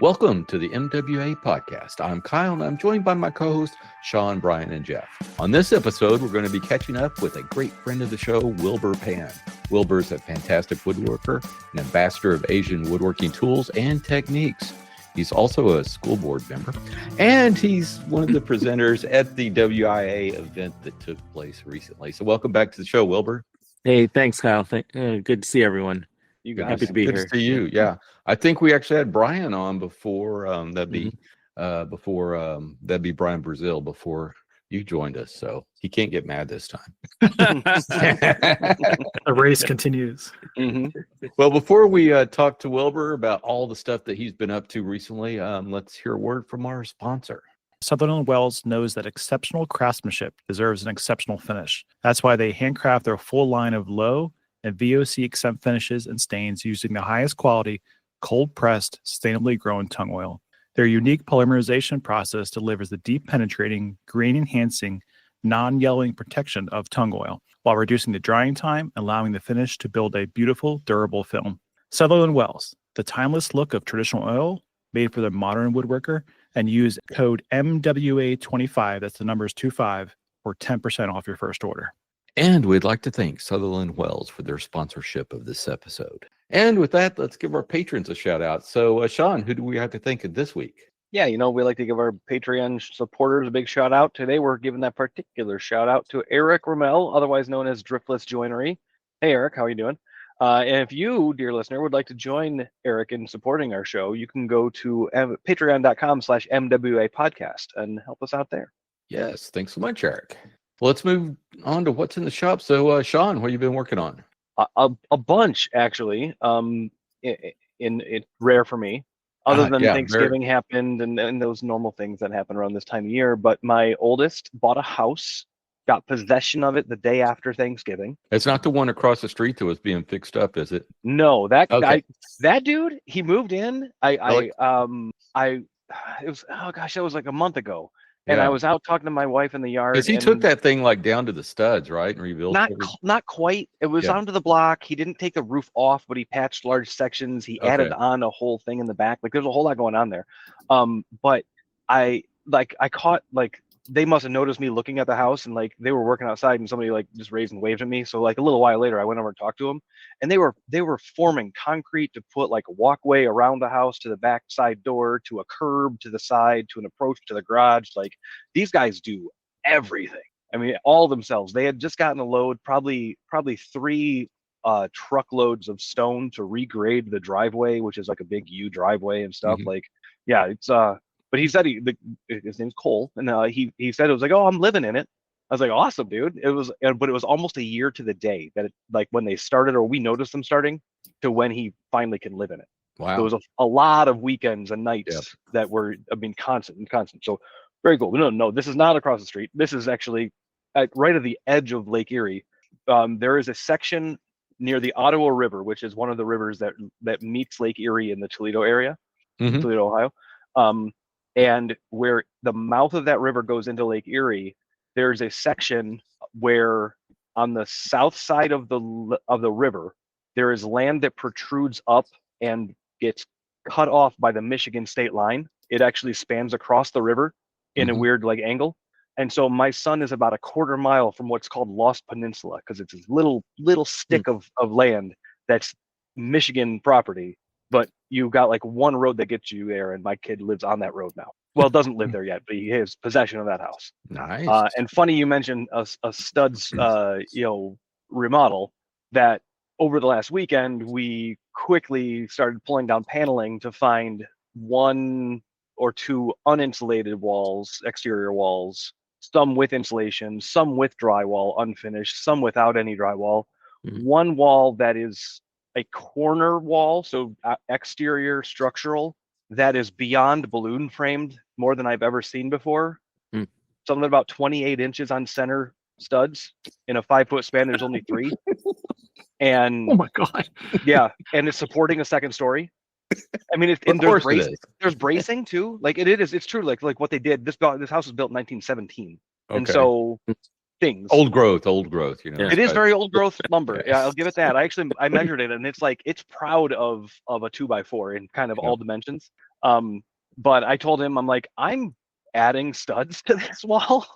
Welcome to the MWA podcast. I'm Kyle, and I'm joined by my co-hosts, Sean, Brian, and Jeff. On this episode, we're going to be catching up with a great friend of the show, Wilbur Pan. Wilbur's a fantastic woodworker, an ambassador of Asian woodworking tools and techniques. He's also a school board member, and he's one of the presenters at the WIA event that took place recently. So welcome back to the show, Wilbur. Hey, thanks, Kyle. Good to see everyone. You guys, happy to be good here. To see you. Yeah, I think we actually had Brian on before. That'd be Brian Brazil before you joined us. So he can't get mad this time. The race continues. Mm-hmm. Well, before we talk to Wilbur about all the stuff that he's been up to recently, let's hear a word from our sponsor. Sutherland Wells knows that exceptional craftsmanship deserves an exceptional finish. That's why they handcraft their full line of low and VOC exempt finishes and stains using the highest quality, cold-pressed, sustainably grown tung oil. Their unique polymerization process delivers the deep penetrating, grain-enhancing, non-yellowing protection of tung oil, while reducing the drying time, allowing the finish to build a beautiful, durable film. Sutherland Wells, the timeless look of traditional oil made for the modern woodworker, and use code MWA25, that's the numbers 25, for 10% off your first order. And we'd like to thank Sutherland Wells for their sponsorship of this episode. And with that, let's give our patrons a shout out. So, Sean, who do we have to thank this week? Yeah, we like to give our Patreon supporters a big shout out. Today, we're giving that particular shout out to Eric Rommel, otherwise known as Driftless Joinery. Hey, Eric, how are you doing? And if you, dear listener, would like to join Eric in supporting our show, you can go to patreon.com/MWA podcast and help us out there. Yes, thanks so much, Eric. Well, let's move on to what's in the shop. So, Sean, what have you been working on? A bunch, actually. It's rare for me, other than Thanksgiving happened and those normal things that happen around this time of year. But my oldest bought a house, got possession of it the day after Thanksgiving. It's not the one across the street that was being fixed up, is it? No, that guy, that dude, he moved in. It was, oh gosh, that was like a month ago. And I was out talking to my wife in the yard. Because he took that thing like down to the studs, right? And rebuilt it? Not quite. It was onto the block. He didn't take the roof off, but he patched large sections. He added on a whole thing in the back. Like there's a whole lot going on there. But I caught they must have noticed me looking at the house, and they were working outside, and somebody just raised and waved at me. So a little while later, I went over and talked to them, and they were forming concrete to put a walkway around the house to the back side door, to a curb to the side, to an approach to the garage. These guys do everything. I mean, all themselves. They had just gotten a load, probably 3 truckloads of stone to regrade the driveway, which is a big U driveway and stuff. Mm-hmm. It's But he said his name's Cole, and he said it was oh, I'm living in it. I was awesome, dude. But it was almost a year to the day that when they started, or we noticed them starting, to when he finally can live in it. Wow. There was a lot of weekends and nights that were, constant. So very cool. No, this is not across the street. This is actually right at the edge of Lake Erie. There is a section near the Ottawa River, which is one of the rivers that meets Lake Erie in the Toledo area, mm-hmm. Toledo, Ohio. And where the mouth of that river goes into Lake Erie, there's a section where on the south side of the river, there is land that protrudes up and gets cut off by the Michigan state line. It actually spans across the river in mm-hmm. a weird angle. And so my son is about a quarter mile from what's called Lost Peninsula, because it's this little stick of land that's Michigan property. But you got one road that gets you there, and my kid lives on that road now. Well, doesn't live there yet, but he has possession of that house. Nice. And funny you mentioned a studs, remodel. That over the last weekend, we quickly started pulling down paneling to find 1 or 2 uninsulated walls, exterior walls, some with insulation, some with drywall, unfinished, some without any drywall. Mm-hmm. One wall that is a corner wall, so exterior structural, that is beyond balloon framed, more than I've ever seen before. Something about 28 inches on center studs in a 5-foot span. There's only 3. And oh my God. Yeah. And it's supporting a second story. I mean, there's bracing too. It's true. Like what they did, this house was built in 1917. Okay. And so things. Old growth, It is very old growth lumber. Yeah, I'll give it that. I measured it, and it's proud of a 2x4 in kind of all dimensions. But I told him, I'm like, I'm adding studs to this wall,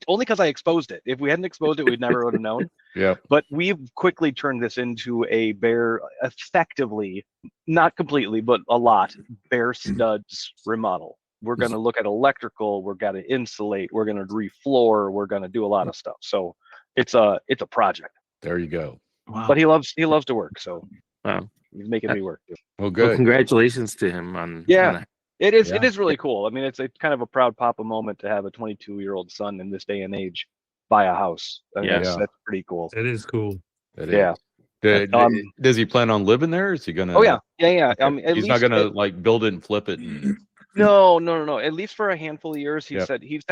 only because I exposed it. If we hadn't exposed it, we'd never would have known. Yeah. But we've quickly turned this into a bare, effectively, not completely, but a lot, bare studs remodel. We're going to look at electrical. We're going to insulate. We're going to refloor. We're going to do a lot of stuff. So it's a project. There you go. Wow. But he loves to work. So Wow. he's making me work. Well, good. Well, congratulations to him on. Yeah. It is. Yeah. It is really cool. I mean, it's a kind of a proud papa moment to have a 22-year-old son in this day and age buy a house. I mean, Yeah. that's pretty cool. It is cool. It Yeah. is. Does he plan on living there? Or is he gonna? Oh yeah. At He's least not gonna like build it and flip it. And... No. At least for a handful of years, he Yep. said his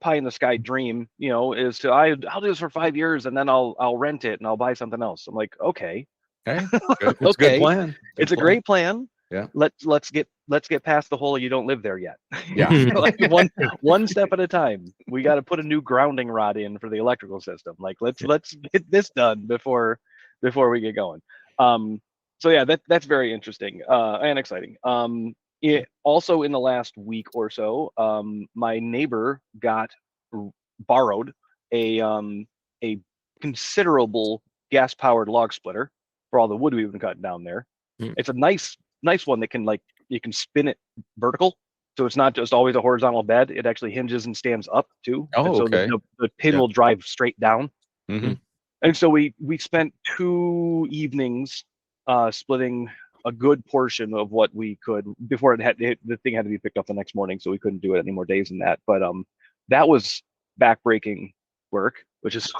pie in the sky dream, is to I'll do this for 5 years and then I'll rent it and I'll buy something else. I'm like, okay. Okay. It's a Okay. good plan. It's a great plan. Yeah. Let's get past the whole you don't live there yet. Yeah. Like one step at a time. We got to put a new grounding rod in for the electrical system. Like let's get this done before we get going. So yeah, that's very interesting and exciting. It also in the last week or so, my neighbor borrowed a considerable gas powered log splitter for all the wood we've been cutting down there. It's a nice one that can you can spin it vertical, so it's not just always a horizontal bed. It actually hinges and stands up too. Oh, and so okay. The pin will drive straight down. Mm-hmm. And so we spent 2 evenings splitting a good portion of what we could before the thing had to be picked up the next morning, so we couldn't do it any more days than that. But that was backbreaking work, which is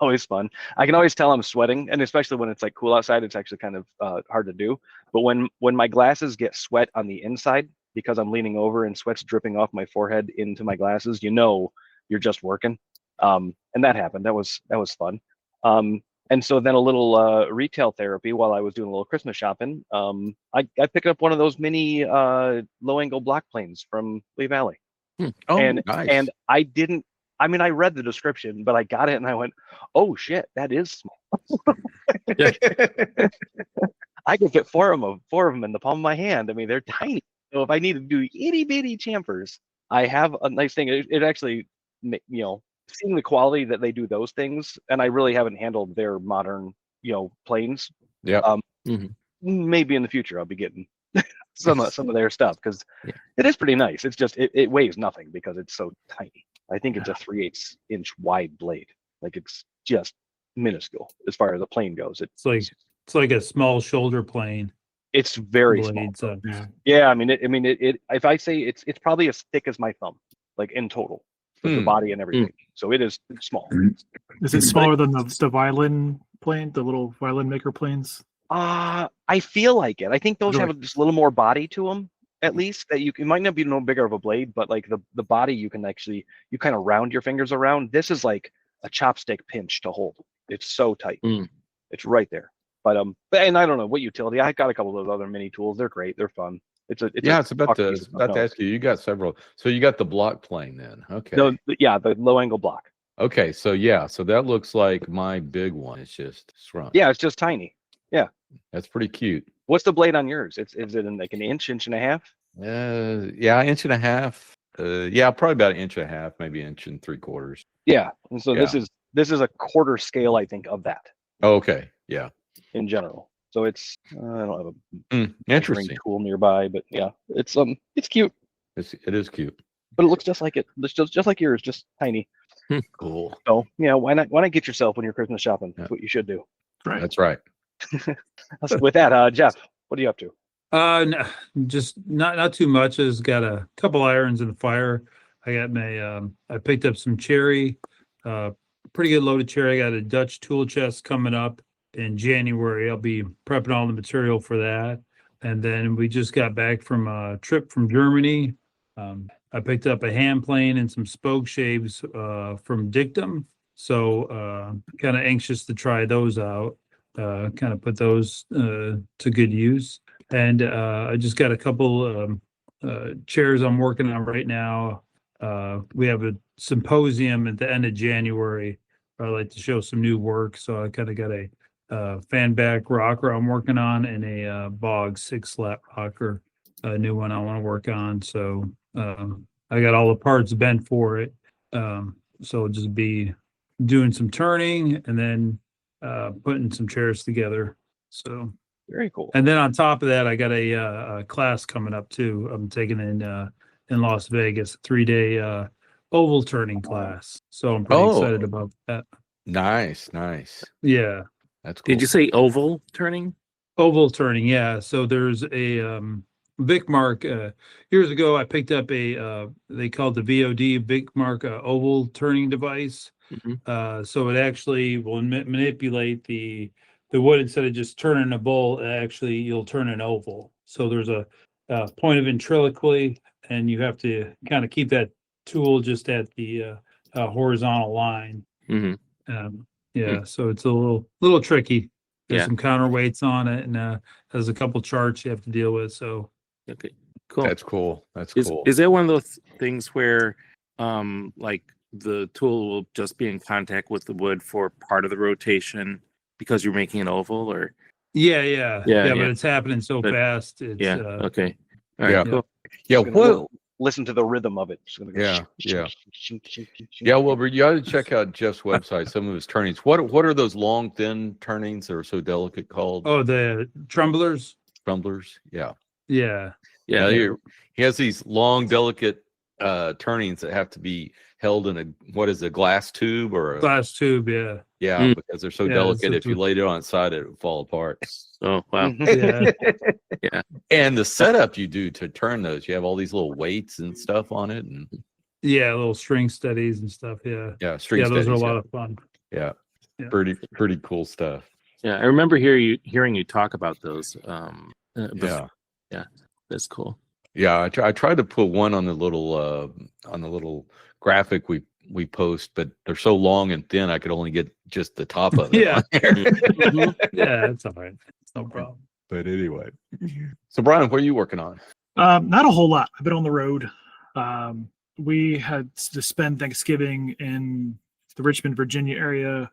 always fun. I can always tell I'm sweating, and especially when it's like cool outside, it's actually kind of hard to do. But when my glasses get sweat on the inside because I'm leaning over and sweat's dripping off my forehead into my glasses, you're just working. And that happened. That was fun. And so then a little retail therapy while I was doing a little Christmas shopping. I picked up one of those mini low angle block planes from Lee Valley. Oh, and nice. and I didn't. I mean, I read the description, but I got it and I went, "Oh shit, that is small." I could fit four of them in the palm of my hand. I mean, they're tiny. So if I need to do itty bitty chamfers, I have a nice thing. It actually, seeing the quality that they do those things, and I really haven't handled their modern, planes. Yeah. Maybe in the future I'll be getting some of their stuff because it is pretty nice. It's just it weighs nothing because it's so tiny. I think it's a 3/8 inch wide blade. Like it's just minuscule as far as the plane goes. It's like a small shoulder plane. It's very blade, small. so. Yeah, I mean it. If I say it's probably as thick as my thumb, like in total, with the body and everything. So it's small. Is it smaller than the violin plane, the little violin maker planes? I feel like it. I think those have just a little more body to them, at least. That it might not be no bigger of a blade, but like the body, you can actually kind of round your fingers around. This is like a chopstick pinch to hold. It's so tight. It's right there. But and I don't know what utility. I got a couple of those other mini tools. They're great. They're fun. It's about to ask you. You got several. So you got the block plane then. Okay. The low angle block. Okay. So so that looks like my big one. It's just shrunk. Yeah, it's just tiny. Yeah. That's pretty cute. What's the blade on yours? Is it in like an inch and a half? Yeah, inch and a half. Yeah, probably about an inch and a half, maybe inch and 3/4. Yeah. And so this is a quarter scale, I think, of that. Oh, okay. Yeah. In general. So it's I don't have a interesting tool nearby, but yeah, it's cute. It is cute. But it looks just like it. It's just like yours, just tiny. Cool. So yeah, why not get yourself when you're Christmas shopping? That's what you should do. Right. That's right. With that, Jeff, what are you up to? No, just not too much. I just got a couple irons in the fire. I got my I picked up some cherry, pretty good loaded cherry. I got a Dutch tool chest coming up in January. I'll be prepping all the material for that. And then we just got back from a trip from Germany. I picked up a hand plane and some spoke shaves from Dictum. So kind of anxious to try those out. Kind of put those to good use. And I just got a couple chairs I'm working on right now. We have a symposium at the end of January. I like to show some new work. So I kind of got a fan back rocker I'm working on, and a Bog 6-slat rocker, a new one I want to work on. So I got all the parts bent for it. So it'll just be doing some turning and then putting some chairs together. So Very cool. and then on top of that, I got a class coming up too. I'm taking in Las Vegas, a 3-day oval turning class. So I'm pretty excited about that. Nice. Yeah. That's cool. Did you say oval turning? Oval turning, yeah. So there's a Vic Mark. Years ago, I picked up a they called the VOD Vic Mark oval turning device. Mm-hmm. So it actually will manipulate the wood instead of just turning a bowl. Actually, you'll turn an oval. So there's a point of ventriloquy, and you have to kind of keep that tool just at the horizontal line. Mm-hmm. So it's a little tricky. There's Yeah. some counterweights on it, and there's a couple charts you have to deal with. So Okay, cool. That's cool. Is that one of those things where, like the tool will just be in contact with the wood for part of the rotation because you're making an oval, or? yeah. But it's happening so But- fast. It's, Okay. All right. Yeah. Cool. Yeah. Just gonna Well, listen to the rhythm of it. Just gonna go Yeah. shink. yeah. Wilbur, you ought to check out Jeff's website. Some of his turnings. What are those long, thin turnings that are so delicate called? Oh, the tremblers. Tremblers. Yeah. Yeah. Yeah. He has these long, delicate turnings that have to be held in a glass tube or a Glass tube. Yeah. yeah, because they're so Yeah, delicate. it's If you laid it on its side, it would fall apart. Oh wow. Yeah. And the setup you do to turn those, you have all these little weights and stuff on it, and Yeah. Little string steadies and stuff. Yeah. yeah, string Yeah. Those are a steadies, lot of fun. yeah. Yeah. Pretty cool stuff. Yeah. I remember hearing you talk about those. Yeah, That's cool. yeah. I tried to put one on the little graphic we post, but they're so long and thin, I could only get just the top of it. Yeah. on there. Yeah. It's all right. It's no problem. But anyway, so Brian, what are you working on? Not a whole lot. I've been on the road. We had to spend Thanksgiving in the Richmond, Virginia area,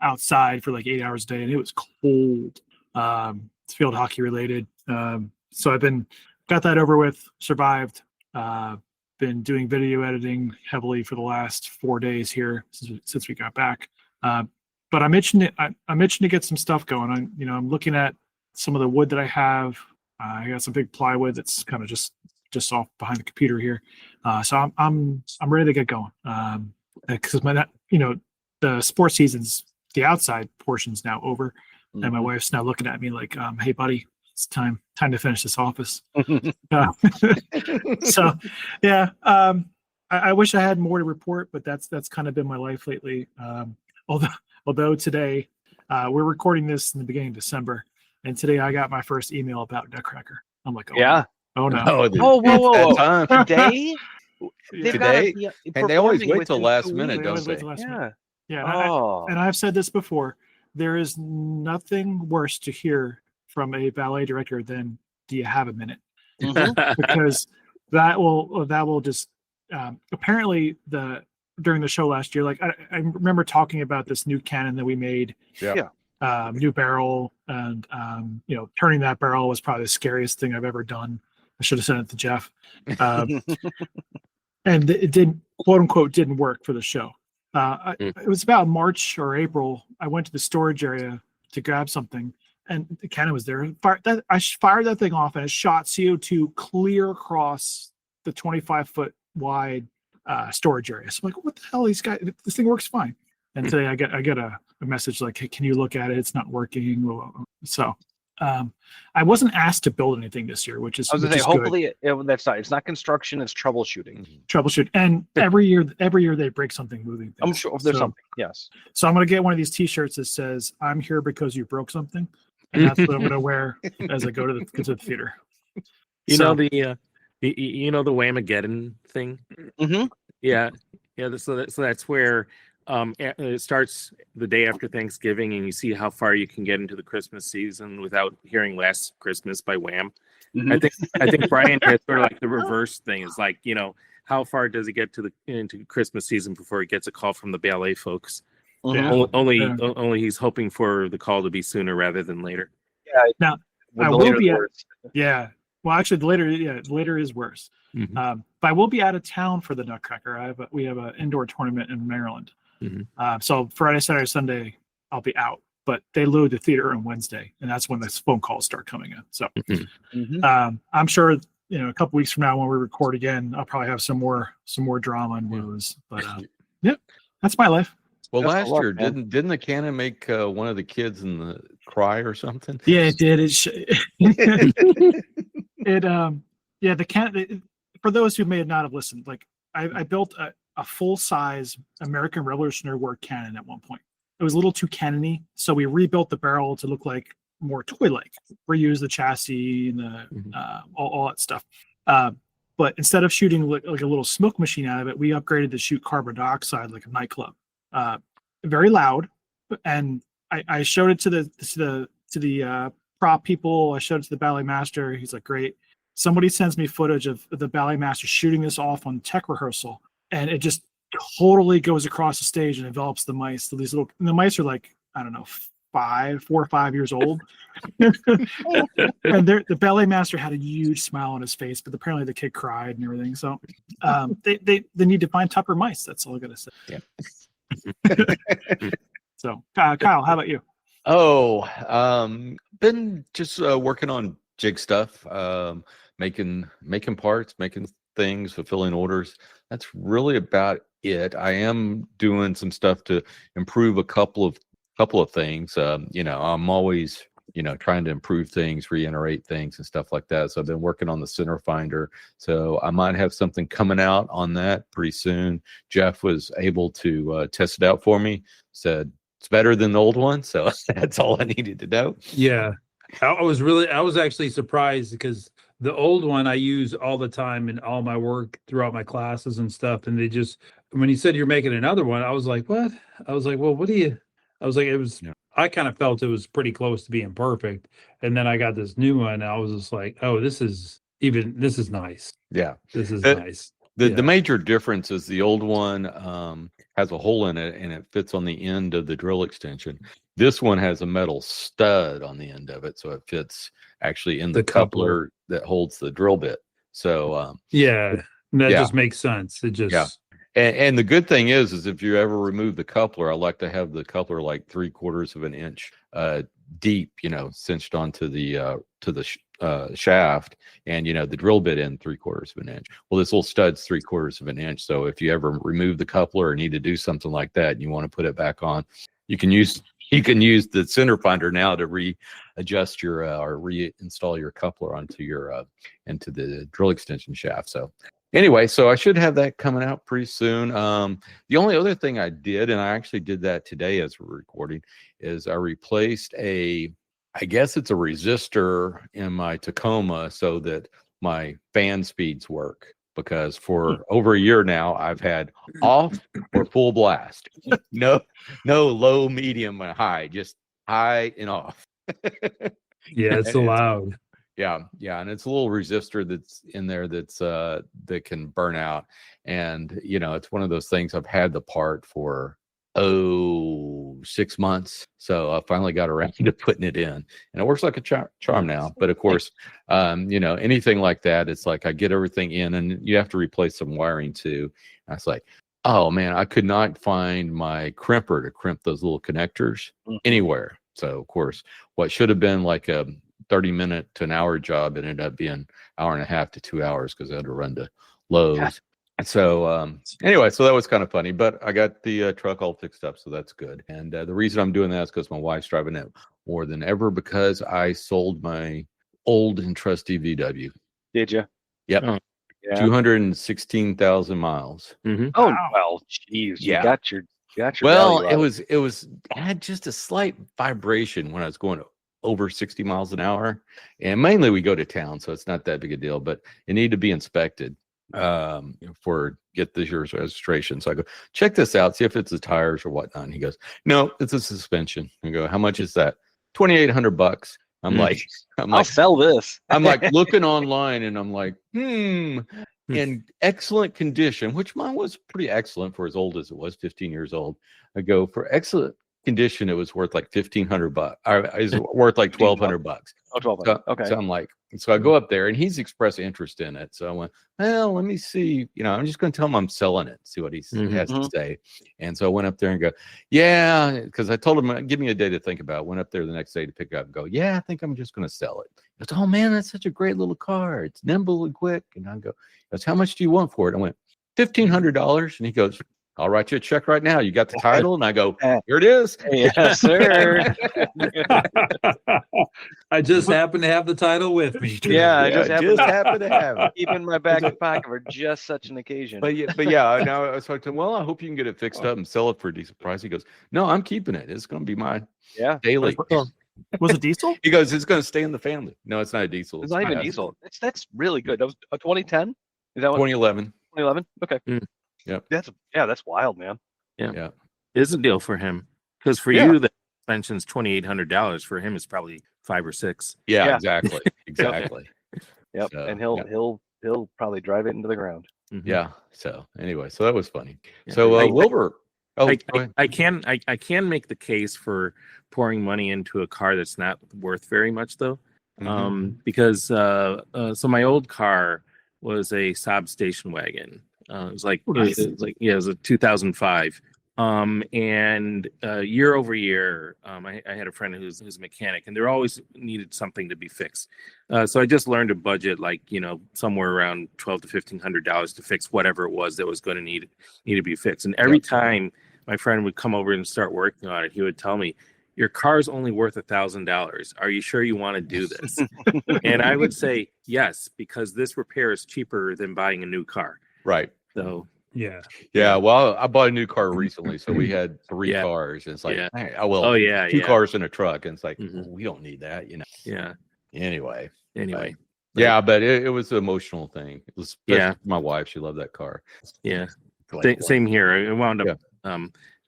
outside for like 8 hours a day, and it was cold. It's field hockey related. So I've got that over with, survived. Been doing video editing heavily for the last 4 days here since we got back. But I'm itching to get some stuff going. I'm looking at some of the wood that I have. I got some big plywood that's kind of just off behind the computer here. So I'm ready to get going. Because the sports season's, the outside portion's now over, and my wife's now looking at me like, "Hey, buddy, it's time to finish this office." So, yeah. I wish I had more to report, but that's kind of been my life lately. Although today, we're recording this in the beginning of December, and today I got my first email about Nutcracker. I'm like, Yeah. oh no. Oh, whoa. Time. Today? Today? And they always performing wait till within last 2 minute, weeks. don't Wait they? till last minute. Yeah. Yeah. Oh. And I've said this before. There is nothing worse to hear from a ballet director than, "Do you have a minute?" Because that will just apparently during the show last year, like I remember talking about this new cannon that we made. Yeah. New barrel, and turning that barrel was probably the scariest thing I've ever done. I should have sent it to Jeff. And it didn't, quote unquote, didn't work for the show. It was about March or April. I went to the storage area to grab something, and the cannon was there. I fired that thing off, and it shot CO2 clear across the 25-foot wide storage area. So I'm like, what the hell? This thing works fine. And today I get a message like, "Hey, can you look at it? It's not working." So I wasn't asked to build anything this year, which is I was gonna say, which is good. hopefully that's not. It's not construction. It's troubleshooting. Troubleshoot. And every year they break something moving things. I'm sure there's something. Yes. So I'm gonna get one of these T-shirts that says, "I'm here because you broke something," and that's what I'm gonna wear as I go to the theater. You know the Whamageddon thing. Mm-hmm. Yeah. So that's where it starts the day after Thanksgiving, and you see how far you can get into the Christmas season without hearing "Last Christmas" by Wham. Mm-hmm. I think Brian has sort of like the reverse thing. It's like, how far does he get into Christmas season before he gets a call from the ballet folks? Mhm. Only he's hoping for the call to be sooner rather than later. Yeah. Now, When I the will later be the at- worse. Yeah. Well, actually, the later is worse. Mhm. But I will be out of town for the Nutcracker. We have an indoor tournament in Maryland. Mhm. So Friday, Saturday, Sunday, I'll be out. But they load the theater on Wednesday, and that's when the phone calls start coming in. So I'm sure a couple weeks from now when we record again, I'll probably have some more drama and woes. But yeah, that's my life. Well, Best of last luck, year man. didn't the cannon make one of the kids in the cry or something? Yeah, it did. The can. For those who may not have listened, like I built a full size American Revolutionary War cannon at one point. It was a little too cannony, so we rebuilt the barrel to look like more toy-like. Reused the chassis and all that stuff. But instead of shooting like a little smoke machine out of it, we upgraded to shoot carbon dioxide like a nightclub. Very loud, and I showed it to the prop people. I showed it to the ballet master. He's like, great. Somebody sends me footage of the ballet master shooting this off on tech rehearsal, and it just totally goes across the stage and envelops the mice. So the mice are like, I don't know, 4 or 5 years old. And the ballet master had a huge smile on his face, but apparently the kid cried and everything. So they need to find tougher mice. That's all I gotta say. Yeah. So Kyle, how about you? Been just working on jig stuff, making parts, making things, fulfilling orders. That's really about it. I am doing some stuff to improve a couple of things. I'm always trying to improve things, reiterate things and stuff like that. So I've been working on the center finder. So I might have something coming out on that pretty soon. Jeff was able to test it out for me, said it's better than the old one. So that's all I needed to know. Yeah. I was actually surprised because the old one I use all the time in all my work throughout my classes and stuff. And when he said you're making another one, I was like, what? I was like, well, I kind of felt it was pretty close to being perfect. And then I got this new one. And I was just like, oh, this is nice. Yeah. This is nice. The major difference is the old one has a hole in it and it fits on the end of the drill extension. This one has a metal stud on the end of it, so it fits actually in the coupler that holds the drill bit. So just makes sense. It just And the good thing is if you ever remove the coupler, I like to have the coupler like 3/4 of an inch deep, cinched onto the shaft, and the drill bit in 3/4 of an inch. Well, this little stud's 3/4 of an inch. So if you ever remove the coupler or need to do something like that, and you want to put it back on, you can use the center finder now to readjust your or reinstall your coupler onto your into the drill extension shaft. So anyway, so I should have that coming out pretty soon. The only other thing I did, and I actually did that today as we're recording, is I replaced I guess it's a resistor in my Tacoma so that my fan speeds work, because for over a year now I've had off or full blast. No low, medium, and high, just high and off. Yeah, it's allowed. Yeah, and it's a little resistor that's in there that can burn out, and it's one of those things. I've had the part for 6 months, so I finally got around to putting it in, and it works like a charm now. But of course, anything like that, it's like I get everything in, and you have to replace some wiring too. And I was like, oh man, I could not find my crimper to crimp those little connectors anywhere. So of course, what should have been like a 30-minute to an hour job, it ended up being an hour and a half to 2 hours because I had to run to Lowe's. So anyway, so that was kind of funny, but I got the truck all fixed up, so that's good. And the reason I'm doing that is because my wife's driving it more than ever, because I sold my old and trusty VW. Did you? Yep. Oh, yeah. 216,000 miles. Mm-hmm. Oh, Wow. well, geez, Yeah. you got your Well, value out. it was I had just a slight vibration when I was going over 60 miles an hour, and mainly we go to town, so it's not that big a deal, but it needed to be inspected for get this year's registration. So I go, check this out, see if it's the tires or whatnot. And he goes, no, it's a suspension. I go, how much is that? $2,800. I'm like, I'll sell this. I'm like looking online, and I'm like, in excellent condition, which mine was pretty excellent for as old as it was, 15 years old. I go for excellent condition, it was worth like $1,500. It was worth like $1,200. Oh, 1200. Okay. So I'm like, so I go up there and he's expressed interest in it. So I went, well, let me see. I'm just going to tell him I'm selling it, see what he has to say. And so I went up there and go, yeah, because I told him, give me a day to think about it. Went up there the next day to pick it up and go, yeah, I think I'm just going to sell it. He goes, oh man, that's such a great little car. It's nimble and quick. And I go, he goes, how much do you want for it? I went, $1,500. And he goes, I'll write you a check right now. You got the title? And I go, here it is. Yes, sir. I just happen to have the title with me. Yeah, I just happen to have it. keep in my back pocket for just such an occasion. But yeah, now I was talking to him, well, I hope you can get it fixed up and sell it for a decent price. He goes, no, I'm keeping it. It's going to be my daily. Was it diesel? He goes, it's going to stay in the family. No, it's not a diesel. It's not even diesel. That's really good. That was a 2010. Is that what? 2011. 2011. Okay. Yep. That's wild, man. Yeah. It's a deal for him because for you the suspension's $2,800. For him, it's probably $5,000 or $6,000. Yeah, exactly. Yep. So, and he'll probably drive it into the ground. Yeah. So anyway, so that was funny. Yeah. So Wilbur. Oh, go ahead. I can make the case for pouring money into a car that's not worth very much though, because so my old car was a Saab station wagon. It was a 2005. And year over year, I had a friend who's a mechanic, and there always needed something to be fixed. So I just learned to budget somewhere around $1,200 to $1,500 to fix whatever it was that was going to need to be fixed. And every time my friend would come over and start working on it, he would tell me, your car's only worth $1,000. Are you sure you want to do this? And I would say yes, because this repair is cheaper than buying a new car. Right. So yeah. Well, I bought a new car recently, so we had 3 cars. And it's like, hey, 2 cars in a truck, and it's like, we don't need that, Yeah. Anyway. Yeah, but it was an emotional thing. It was my wife. She loved that car. Yeah. Same here. I wound up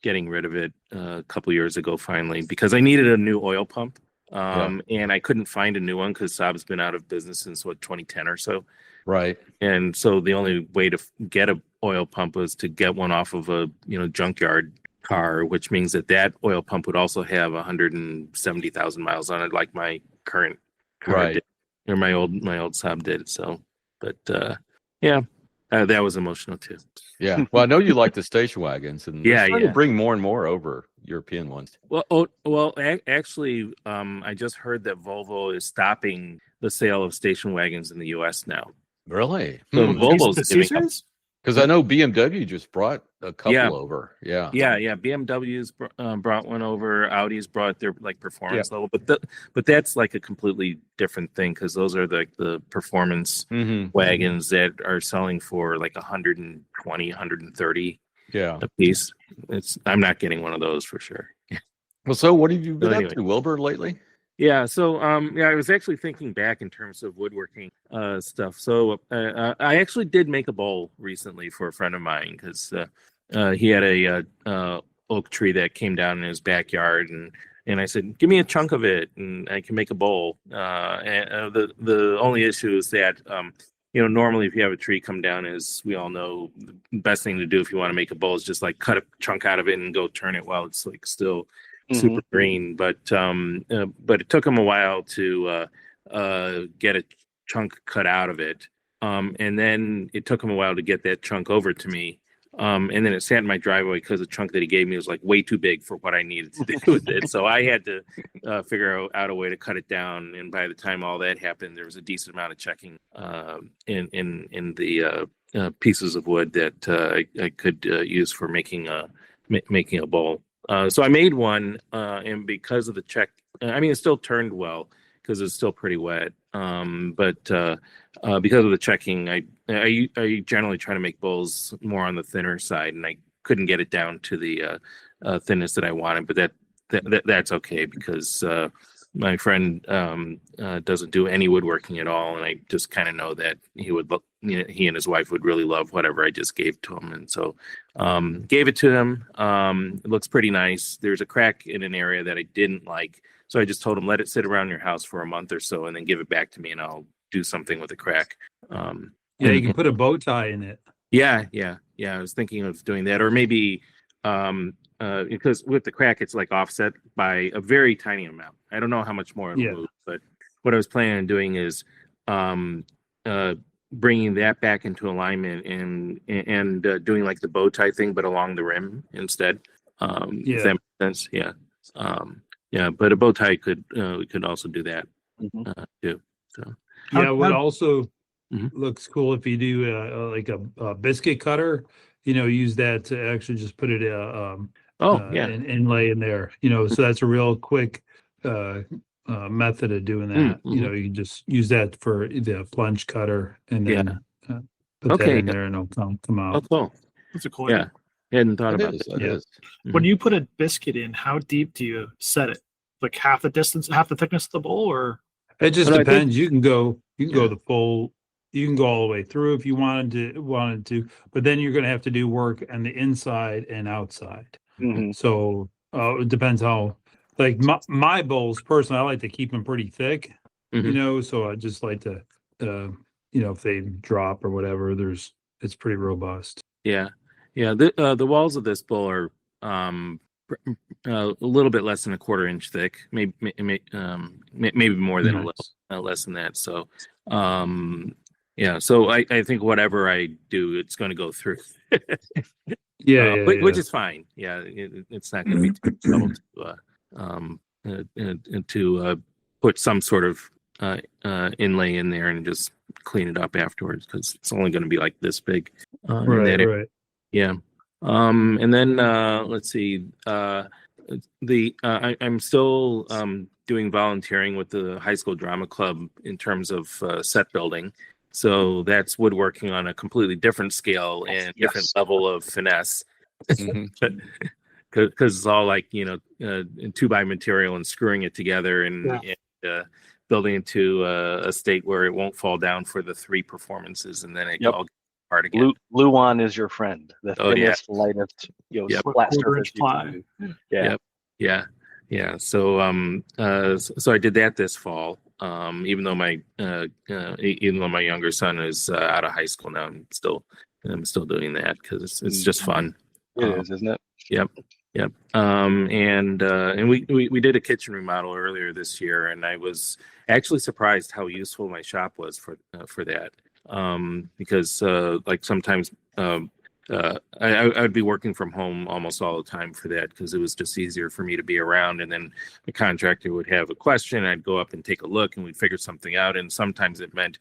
getting rid of it a couple years ago finally because I needed a new oil pump. And I couldn't find a new one because Saab's been out of business since 2010 or so. Right. And so the only way to get a oil pump was to get one off of a junkyard car, which means that oil pump would also have 170,000 miles on it, like my current car did, or my old Saab did. So, but that was emotional too. Yeah. Well, I know you like the station wagons, and trying to bring more and more over European ones. Actually, I just heard that Volvo is stopping the sale of station wagons in the U.S. now. Really? So Volvo's giving up. Because I know BMW just brought a couple over. Yeah. BMW's brought one over. Audi's brought their performance level, but that's like a completely different thing because those are the performance wagons that are selling for like 120, 130 a piece. I'm not getting one of those for sure. Well, so what have you been up to, Wilbur, lately? Yeah, so I was actually thinking back in terms of woodworking stuff. So I actually did make a bowl recently for a friend of mine because he had a oak tree that came down in his backyard, and I said, "Give me a chunk of it, and I can make a bowl." And the only issue is that normally if you have a tree come down, as we all know, the best thing to do if you want to make a bowl is just like cut a chunk out of it and go turn it while it's like still super green, but it took him a while to get a chunk cut out of it, and then it took him a while to get that chunk over to me, and then it sat in my driveway because the chunk that he gave me was like way too big for what I needed to do with it. So I had to figure out a way to cut it down, and by the time all that happened, there was a decent amount of checking in the pieces of wood that I could use for making a bowl. So I made one, and because of the check, it still turned well because it's still pretty wet. But because of the checking, I generally try to make bowls more on the thinner side, and I couldn't get it down to the thinness that I wanted. But that's okay because my friend doesn't do any woodworking at all, and I just kind of know that he and his wife would really love whatever I just gave to him, and so gave it to him. It looks pretty nice. There's a crack in an area that I didn't like, so I just told him let it sit around your house for a month or so, and then give it back to me, and I'll do something with the crack. Yeah, you can put a bow tie in it. Yeah. I was thinking of doing that, or maybe because with the crack, it's like offset by a very tiny amount. I don't know how much more it'll move, but what I was planning on doing is bringing that back into alignment and doing like the bow tie thing, but along the rim instead. If that makes sense, yeah. But a bow tie could we could also do that too. So what also looks cool if you do like a biscuit cutter, use that to actually just put it an inlay in there, so that's a real quick method of doing that. You can just use that for the plunge cutter and then put that in there and it'll come out. Oh, cool. That's a cool idea. Hadn't thought about that. It is. When you put a biscuit in, how deep do you set it? Like half the distance, half the thickness of the bowl, or it just depends. You can go the full. You can go all the way through if you wanted to, but then you're going to have to do work on the inside and outside. So it depends how. Like my bowls, personally, I like to keep them pretty thick. So I just like to, if they drop or whatever, it's pretty robust. Yeah. The walls of this bowl are a little bit less than a quarter inch thick, maybe more than a little less than that. So, so I think whatever I do, it's going to go through. Which is fine. Yeah, it's not going to be too trouble to put some sort of inlay in there and just clean it up afterwards, because it's only going to be like this big. Right. Yeah. And then let's see. I'm still doing volunteering with the high school drama club in terms of set building. So that's woodworking on a completely different scale and different level of finesse. Because it's all like, 2x material and screwing it together and building into a state where it won't fall down for the 3 performances, and then it all gets apart again. Luan is your friend. The thinnest, lightest, flat surface. Yeah. So I did that this fall. Even though my younger son is out of high school now, I'm still doing that because it's just fun. It is, isn't it? Yep. And we did a kitchen remodel earlier this year, and I was actually surprised how useful my shop was for that. Because like sometimes I'd be working from home almost all the time for that, because it was just easier for me to be around. And then the contractor would have a question, I'd go up and take a look, and we'd figure something out. And sometimes it meant,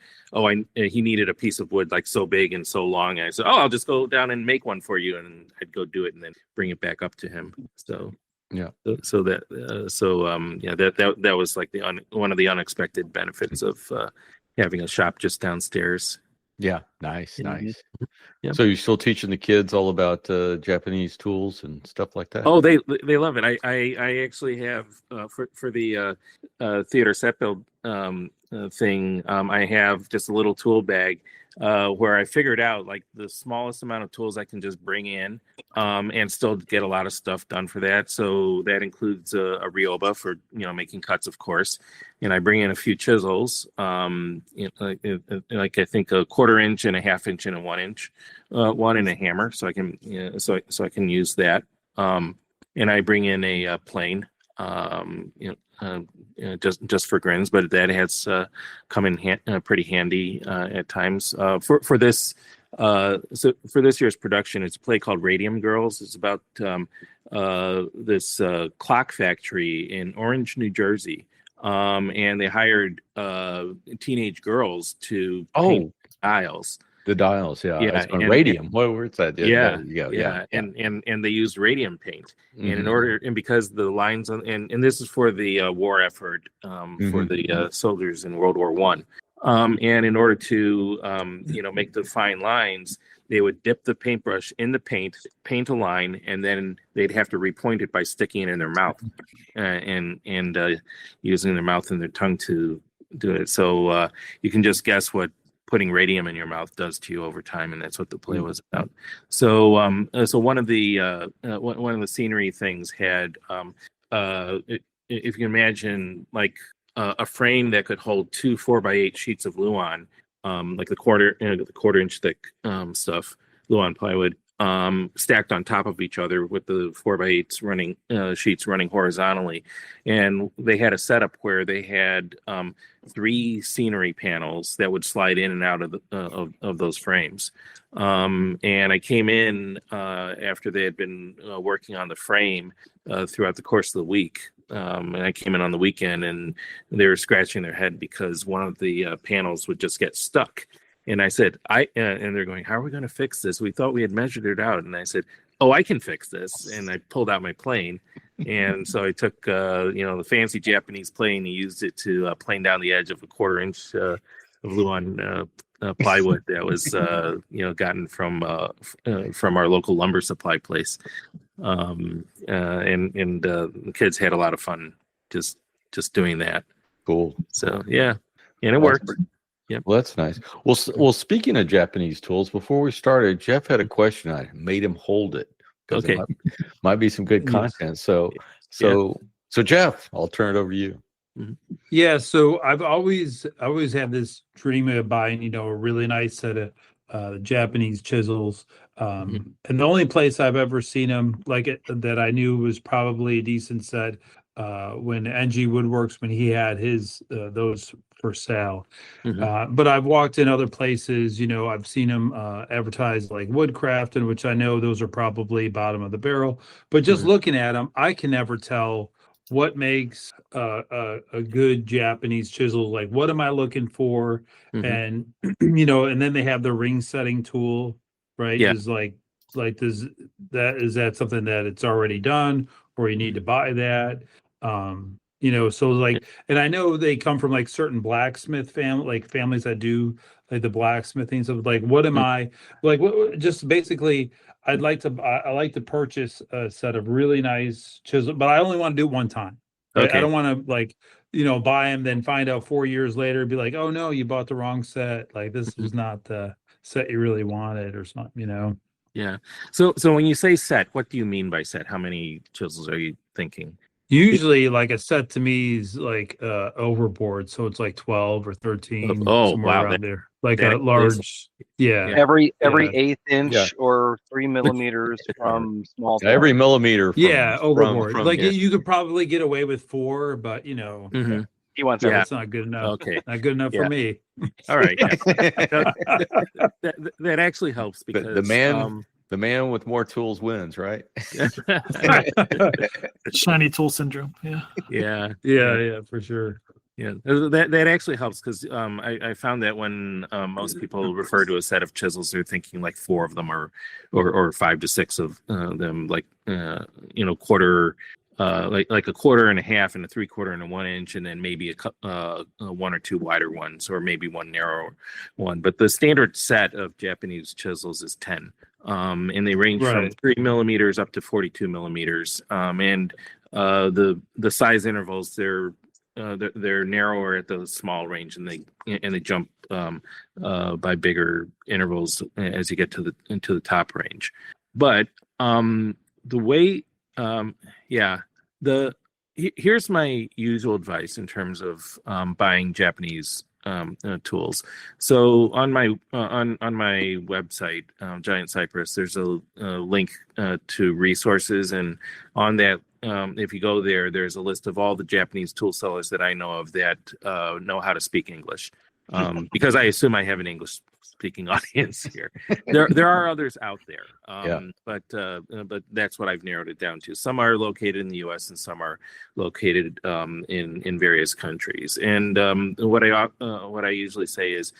he needed a piece of wood like so big and so long. And I said, I'll just go down and make one for you, and I'd go do it and then bring it back up to him. So that was like one of the unexpected benefits of having a shop just downstairs. Yeah, nice. Yeah. So you're still teaching the kids all about Japanese tools and stuff like that? Oh, they love it. I actually have for the theater set build thing. I have just a little tool bag where I figured out like the smallest amount of tools I can just bring in and still get a lot of stuff done for that. So that includes a Ryoba for making cuts, of course, and I bring in a few chisels, like I think a 1/4 inch and a 1/2 inch and a 1 inch, one, and a hammer, so I can so I can use that. And I bring in a plane. Just for grins, but that has come in pretty handy at times. For this for this year's production, it's a play called Radium Girls. It's about this clock factory in Orange, New Jersey, and they hired teenage girls to paint dials. The dials, yeah. And radium. What word's that? Yeah. And they used radium paint, and because the lines and this is for the war effort for the soldiers in World War One, and in order to make the fine lines, they would dip the paintbrush in the paint a line, and then they'd have to repoint it by sticking it in their mouth and using their mouth and their tongue to do it. So you can just guess what putting radium in your mouth does to you over time, and that's what the play was about. So so one of the scenery things had if you can imagine like a frame that could hold 2 4x8 sheets of Luan like the quarter inch thick stuff, Luan plywood, stacked on top of each other with the 4x8s running sheets running horizontally. And they had a setup where they had 3 scenery panels that would slide in and out of those frames. And I came in after they had been working on the frame throughout the course of the week. And I came in on the weekend, and they were scratching their head because one of the panels would just get stuck. And I said, and they're going, how are we going to fix this? We thought we had measured it out. And I said, oh, I can fix this. And I pulled out my plane. And so I took, the fancy Japanese plane and used it to plane down the edge of a 1/4 inch of Luan plywood that was, gotten from our local lumber supply place. And the kids had a lot of fun just doing that. Cool. So, yeah. And it worked. Yep. Well, that's nice. Well, speaking of Japanese tools, before we started, Jeff had a question. I made him hold it because Okay. it might be some good content. So Jeff, I'll turn it over to you. Yeah, so I've always had this dream of buying, a really nice set of Japanese chisels. And the only place I've ever seen them like it that I knew was probably a decent set when NG Woodworks, when he had his those for sale. But I've walked in other places, I've seen them advertised like Woodcraft, and which I know those are probably bottom of the barrel. But just looking at them, I can never tell what makes a good Japanese chisel. Like, what am I looking for? And and then they have the ring setting tool, right? Yeah. Is like is that something that it's already done, or you need to buy that? So like, and I know they come from like certain blacksmith families that do like the blacksmithing. So like, what am I like? Just basically, I like to purchase a set of really nice chisels, but I only want to do it one time. Right? Okay. I don't want to buy them, then find out 4 years later and be like, oh no, you bought the wrong set. Like, this is not the set you really wanted or something, Yeah. So when you say set, what do you mean by set? How many chisels are you thinking? Usually, like a set to me is like overboard, so it's like 12 or 13. Oh, somewhere wow, around there, like that a large. Yeah. Every Yeah. 1/8 inch or 3 millimeters from small. to Every large. millimeter. Yeah, overboard. from You could probably get away with 4, but He wants Yeah. that's not good enough. Okay. Not good enough Yeah. for me. All right. Yeah. that actually helps because the man with more tools wins, right? Shiny tool syndrome. Yeah. Yeah, for sure. Yeah, that actually helps because I found that when most people refer to a set of chisels, they're thinking like 4 of them or 5 to 6 of them, like quarter, like a 1.5 and a 3/4 and a 1 inch, and then maybe a 1 or 2 wider ones, or maybe 1 narrower one. But the standard set of Japanese chisels is 10. And they range from 3 millimeters up to 42 millimeters. And the size intervals, they're narrower at the small range, and they jump by bigger intervals as you get into the top range. But the way, here's my usual advice in terms of buying Japanese tools. So on my website, Giant Cypress, there's a link to resources, and on that, if you go there, there's a list of all the Japanese tool sellers that I know of that know how to speak English, because I assume I have an English speaking audience here. There are others out there, but that's what I've narrowed it down to. Some are located in the U.S. and some are located in various countries. And what I usually say is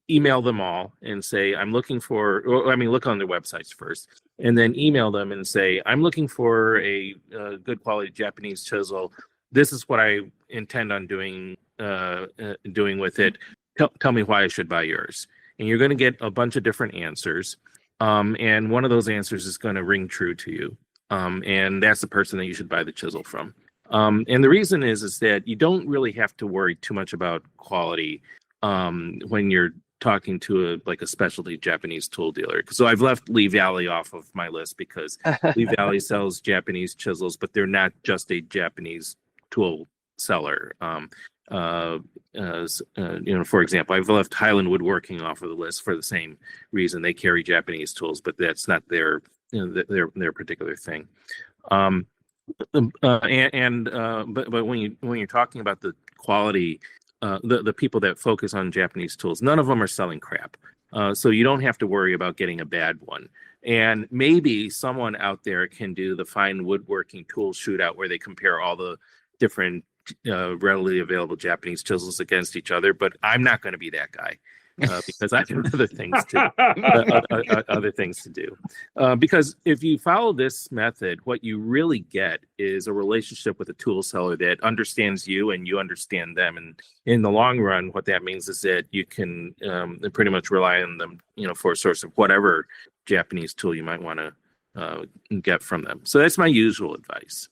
email them all and say, I'm looking for, look on their websites first, and then email them and say, I'm looking for a good quality Japanese chisel. This is what I intend on doing with it. Tell me why I should buy yours. And you're going to get a bunch of different answers. And one of those answers is going to ring true to you. And that's the person that you should buy the chisel from. And the reason is that you don't really have to worry too much about quality when you're talking to a specialty Japanese tool dealer. So I've left Lee Valley off of my list because Lee Valley sells Japanese chisels, but they're not just a Japanese tool seller. For example, I've left Highland Woodworking off of the list for the same reason. They carry Japanese tools, but that's not their their particular thing. But when you're talking about the quality, the people that focus on Japanese tools, none of them are selling crap. So you don't have to worry about getting a bad one. And maybe someone out there can do the fine woodworking tool shootout where they compare all the different readily available Japanese chisels against each other. But I'm not going to be that guy. Because I have other things to do. Because if you follow this method, what you really get is a relationship with a tool seller that understands you and you understand them. And in the long run, what that means is that you can pretty much rely on them, for a source of whatever Japanese tool you might want to get from them. So that's my usual advice.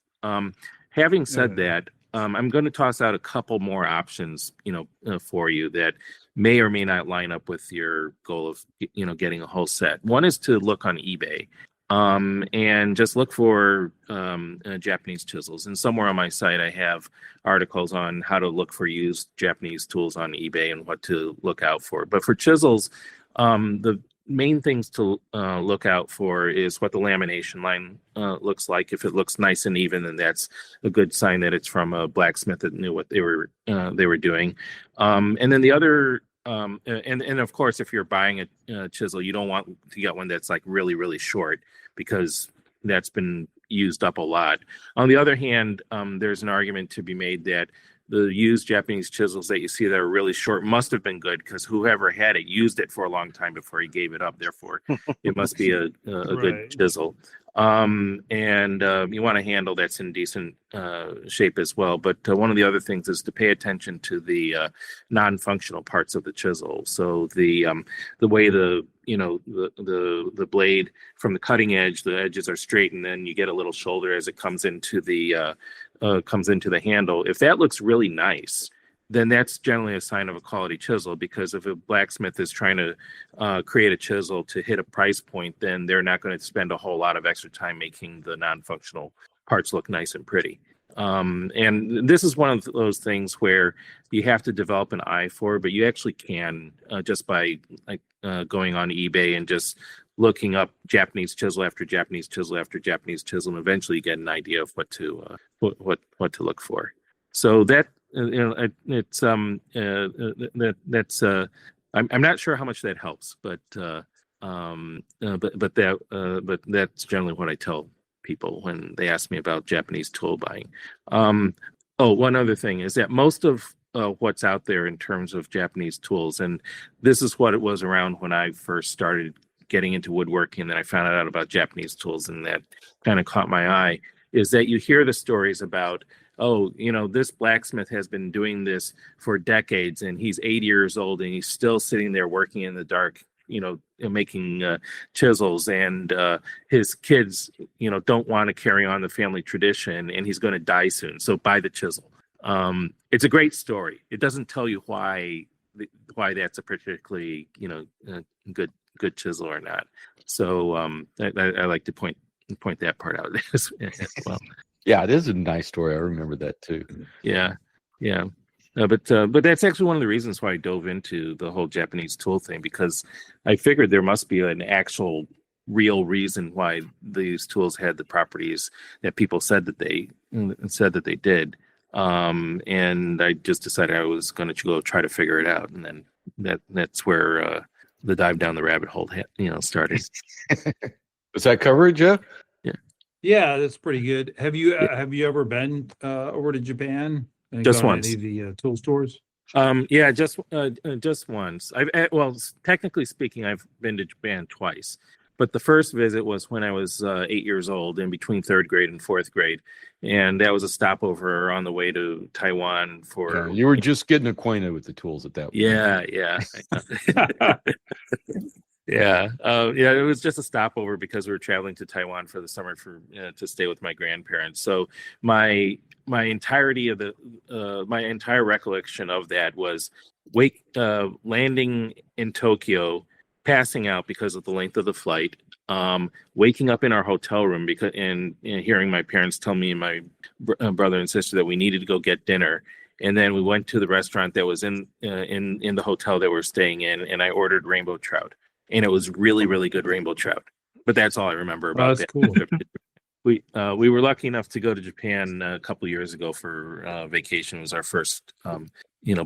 Having said that, I'm going to toss out a couple more options, for you that may or may not line up with your goal of, getting a whole set. One is to look on eBay and just look for Japanese chisels. And somewhere on my site, I have articles on how to look for used Japanese tools on eBay and what to look out for. But for chisels, the main things to look out for is what the lamination line looks like. If it looks nice and even, then that's a good sign that it's from a blacksmith that knew what they were doing. And then the other, and of course, if you're buying a chisel, you don't want to get one that's like really, really short because that's been used up a lot. On the other hand, there's an argument to be made that the used Japanese chisels that you see that are really short must have been good because whoever had it used it for a long time before he gave it up. Therefore, it must be a good chisel. And you want a handle that's in decent shape as well. But one of the other things is to pay attention to the non-functional parts of the chisel. So the way the blade from the cutting edge, the edges are straight, and then you get a little shoulder as it comes into the handle. If that looks really nice, then that's generally a sign of a quality chisel, because if a blacksmith is trying to create a chisel to hit a price point, then they're not going to spend a whole lot of extra time making the non-functional parts look nice and pretty. And this is one of those things where you have to develop an eye for, but you actually can just by going on eBay and just looking up Japanese chisel after Japanese chisel after Japanese chisel, and eventually you get an idea of what to look for. So that it's I'm not sure how much that helps, but that's generally what I tell people when they ask me about Japanese tool buying. One other thing is that most of what's out there in terms of Japanese tools, and this is what it was around when I first started getting into woodworking, and then I found out about Japanese tools, and that kind of caught my eye, is that you hear the stories about, this blacksmith has been doing this for decades, and he's 80 years old, and he's still sitting there working in the dark, making chisels, and his kids, don't want to carry on the family tradition, and he's going to die soon. So buy the chisel. It's a great story. It doesn't tell you why that's a particularly, good chisel or not. So I like to point that part out as well. Yeah, it is a nice story. I remember that too. Yeah. But that's actually one of the reasons why I dove into the whole Japanese tool thing, because I figured there must be an actual real reason why these tools had the properties that people said that they did. And I just decided I was going to go try to figure it out, and then that's where the dive down the rabbit hole started. Does that cover it, Jeff? Yeah, that's pretty good. Have you ever been over to Japan? Just once. Any of the tool stores? Yeah, just once. Technically speaking, I've been to Japan twice, but the first visit was when I was 8 years old, in between third grade and fourth grade, and that was a stopover on the way to Taiwan for. You were just getting acquainted with the tools at that point. Yeah. Yeah. It was just a stopover because we were traveling to Taiwan for the summer to stay with my grandparents. So my entirety of my entire recollection of that was landing in Tokyo, passing out because of the length of the flight, waking up in our hotel room and hearing my parents tell me and my brother and sister that we needed to go get dinner, And then we went to the restaurant that was in the hotel that we're staying in, and I ordered rainbow trout, and it was really, really good rainbow trout. But that's all I remember about that's that cool. trip. We were lucky enough to go to Japan a couple years ago for vacation. It was our first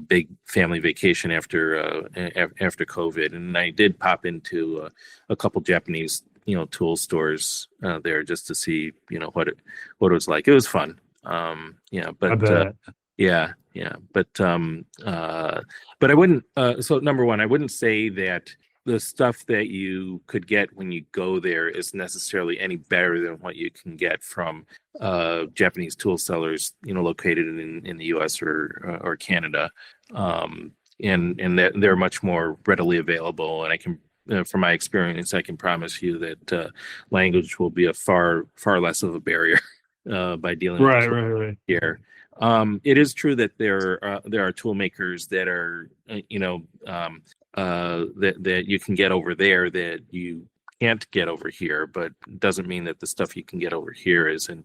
big family vacation after COVID, and I did pop into a couple Japanese tool stores there just to see what it was like. It was fun. I bet. But I wouldn't. So number one, I wouldn't say that the stuff that you could get when you go there is necessarily any better than what you can get from Japanese tool sellers, located in the U.S. or Canada, and that they're much more readily available. And I can, from my experience, I can promise you that language will be a far less of a barrier by dealing with here. It is true that there are tool makers that are that you can get over there that you can't get over here, but doesn't mean that the stuff you can get over here isn't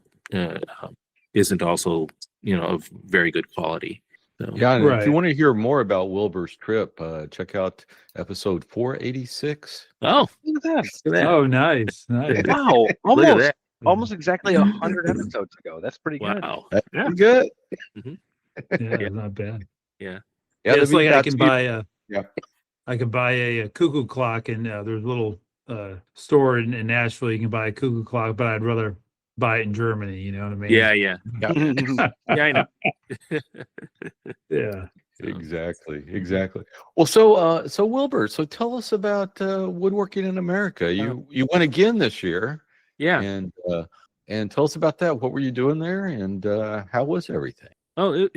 also of very good quality. So, Yeah, and if you want to hear more about Wilbur's trip, check out episode 486. Oh, Look at that. Oh, nice. Wow, Look at that. almost exactly 100 episodes ago. That's pretty good. Wow. That's Yeah. pretty good. Yeah, not bad. Yeah. Yeah, It's like I can buy Yeah. I can buy a cuckoo clock, and there's a little store in Nashville. You can buy a cuckoo clock, but I'd rather buy it in Germany. You know what I mean? Yeah. Yeah, I know. Yeah. Exactly. Well, so Wilbur, so tell us about woodworking in America. You went again this year. Yeah. And tell us about that. What were you doing there, and how was everything? Oh,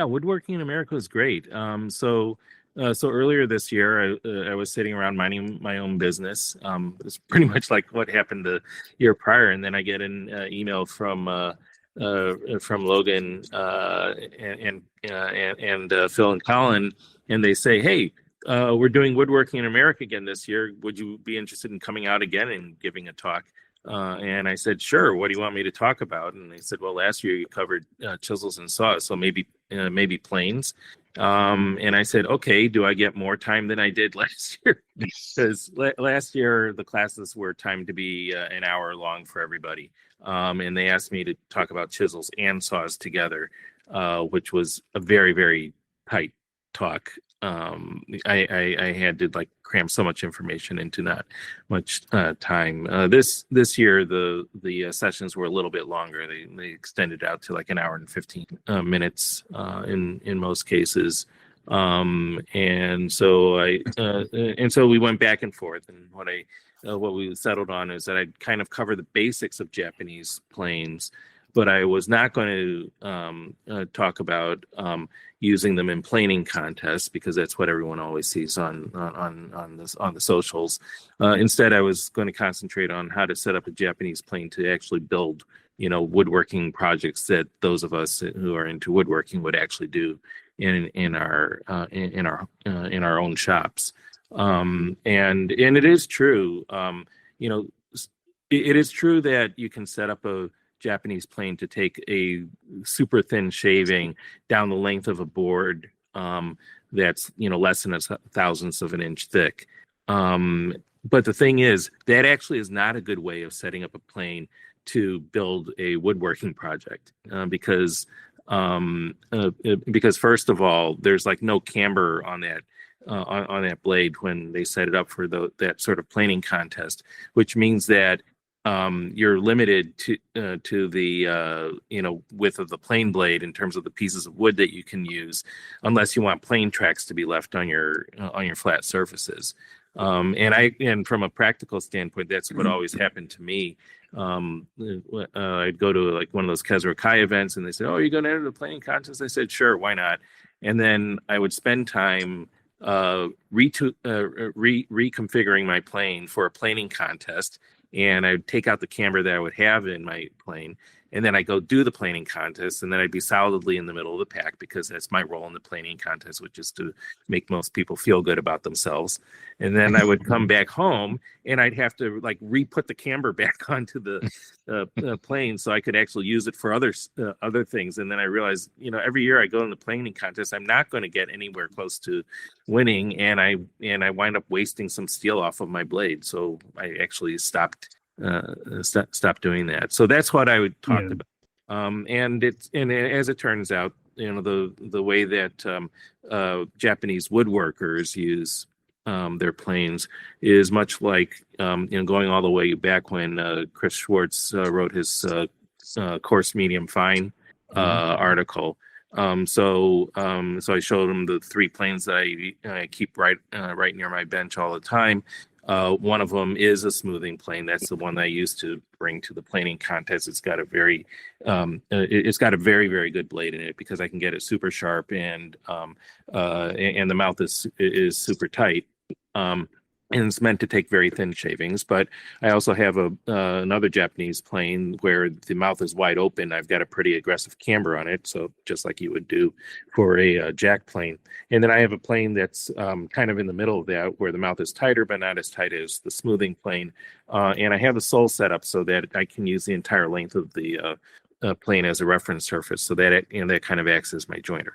woodworking in America was great. So earlier this year, I was sitting around minding my own business. It's pretty much like what happened the year prior, and then I get an email from Logan and Phil and Colin, and they say, "Hey, we're doing woodworking in America again this year. Would you be interested in coming out again and giving a talk?" And I said, "Sure. What do you want me to talk about?" And they said, "Well, last year you covered chisels and saws, so maybe planes." And I said, "Okay, do I get more time than I did last year?" Because last year the classes were timed to be an hour long for everybody. And they asked me to talk about chisels and saws together, which was a very, very tight talk. I had to cram so much information into not much time. This year the sessions were a little bit longer. They extended out to like an hour and 15 minutes in most cases. And so we went back and forth, and what we settled on is that I'd kind of cover the basics of Japanese planes, but I was not going to talk about using them in planing contests, because that's what everyone always sees on the socials. Instead, I was going to concentrate on how to set up a Japanese plane to actually build, woodworking projects that those of us who are into woodworking would actually do in our own shops. And it is true, it is true that you can set up a Japanese plane to take a super thin shaving down the length of a board that's less than a thousandth of an inch thick. But the thing is, that actually is not a good way of setting up a plane to build a woodworking project, because first of all, there's no camber on that blade when they set it up for that sort of planing contest, which means that you're limited to the width of the plane blade in terms of the pieces of wood that you can use, unless you want plane tracks to be left on your flat surfaces. And from a practical standpoint, that's what always happened to me. I'd go to one of those Kezra Kai events, and they said, "Oh, you're going to enter the planing contest?" I said, "Sure, why not?" And then I would spend time reconfiguring my plane for a planing contest. And I'd take out the camber that I would have in my plane, and then I go do the planing contest, and then I'd be solidly in the middle of the pack because that's my role in the planing contest, which is to make most people feel good about themselves. And then I would come back home, and I'd have to like re-put the camber back onto the plane so I could actually use it for other things. And then I realized, every year I go in the planing contest, I'm not going to get anywhere close to winning, and I wind up wasting some steel off of my blade. So I actually stopped doing that. So that's what I would talk about. And as it turns out, the way that Japanese woodworkers use their planes is much like going all the way back when Chris Schwartz wrote his coarse medium fine article. So I showed him the 3 planes that I keep right near my bench all the time. One of them is a smoothing plane. That's the one that I used to bring to the planing contest. It's got a very very good blade in it because I can get it super sharp, and the mouth is super tight. And it's meant to take very thin shavings. But I also have another Japanese plane where the mouth is wide open. I've got a pretty aggressive camber on it, so just like you would do for a jack plane. And then I have a plane that's kind of in the middle of that, where the mouth is tighter, but not as tight as the smoothing plane. And I have the sole set up so that I can use the entire length of the plane as a reference surface, so that that kind of acts as my jointer.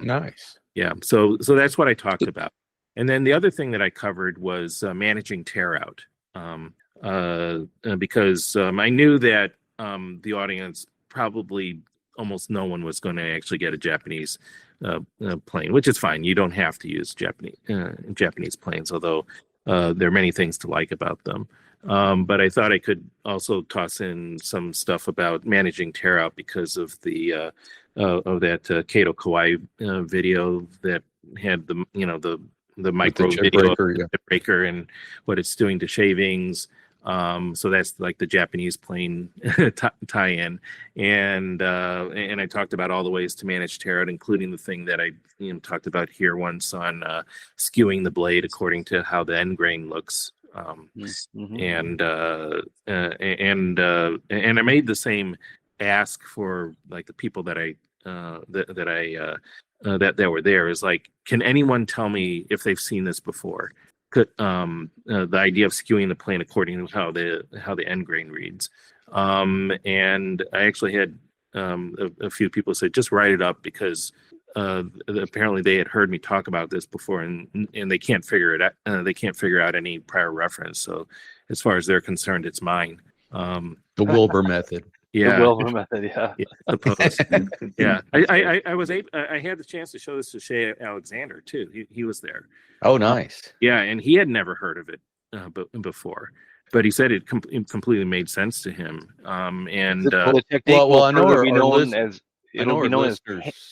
Nice. Yeah. So that's what I talked about. And then the other thing that I covered was managing tear out, because I knew that the audience, probably almost no one was going to actually get a Japanese plane, which is fine. You don't have to use Japanese planes, although there are many things to like about them. But I thought I could also toss in some stuff about managing tear out because of the of that Kato Kawai video that had the micro video of the breaker and what it's doing to shavings. So that's like the Japanese plane tie-in, and I talked about all the ways to manage tear out, including the thing that I talked about here once on skewing the blade according to how the end grain looks. And I made the same ask for like the people that that were there, is like, can anyone tell me if they've seen this before? The idea of skewing the plane according to how the end grain reads. And I actually had a few people say, just write it up, because apparently they had heard me talk about this before, and they can't figure it out. They can't figure out any prior reference. So as far as they're concerned, it's mine. The Wilbur method. Yeah, the Wilbur method. Yeah, suppose. Yeah, I had the chance to show this to Shay Alexander too. He was there. Oh, nice. Yeah, and he had never heard of it before, but he said it completely made sense to him. And well, I know it'll be known as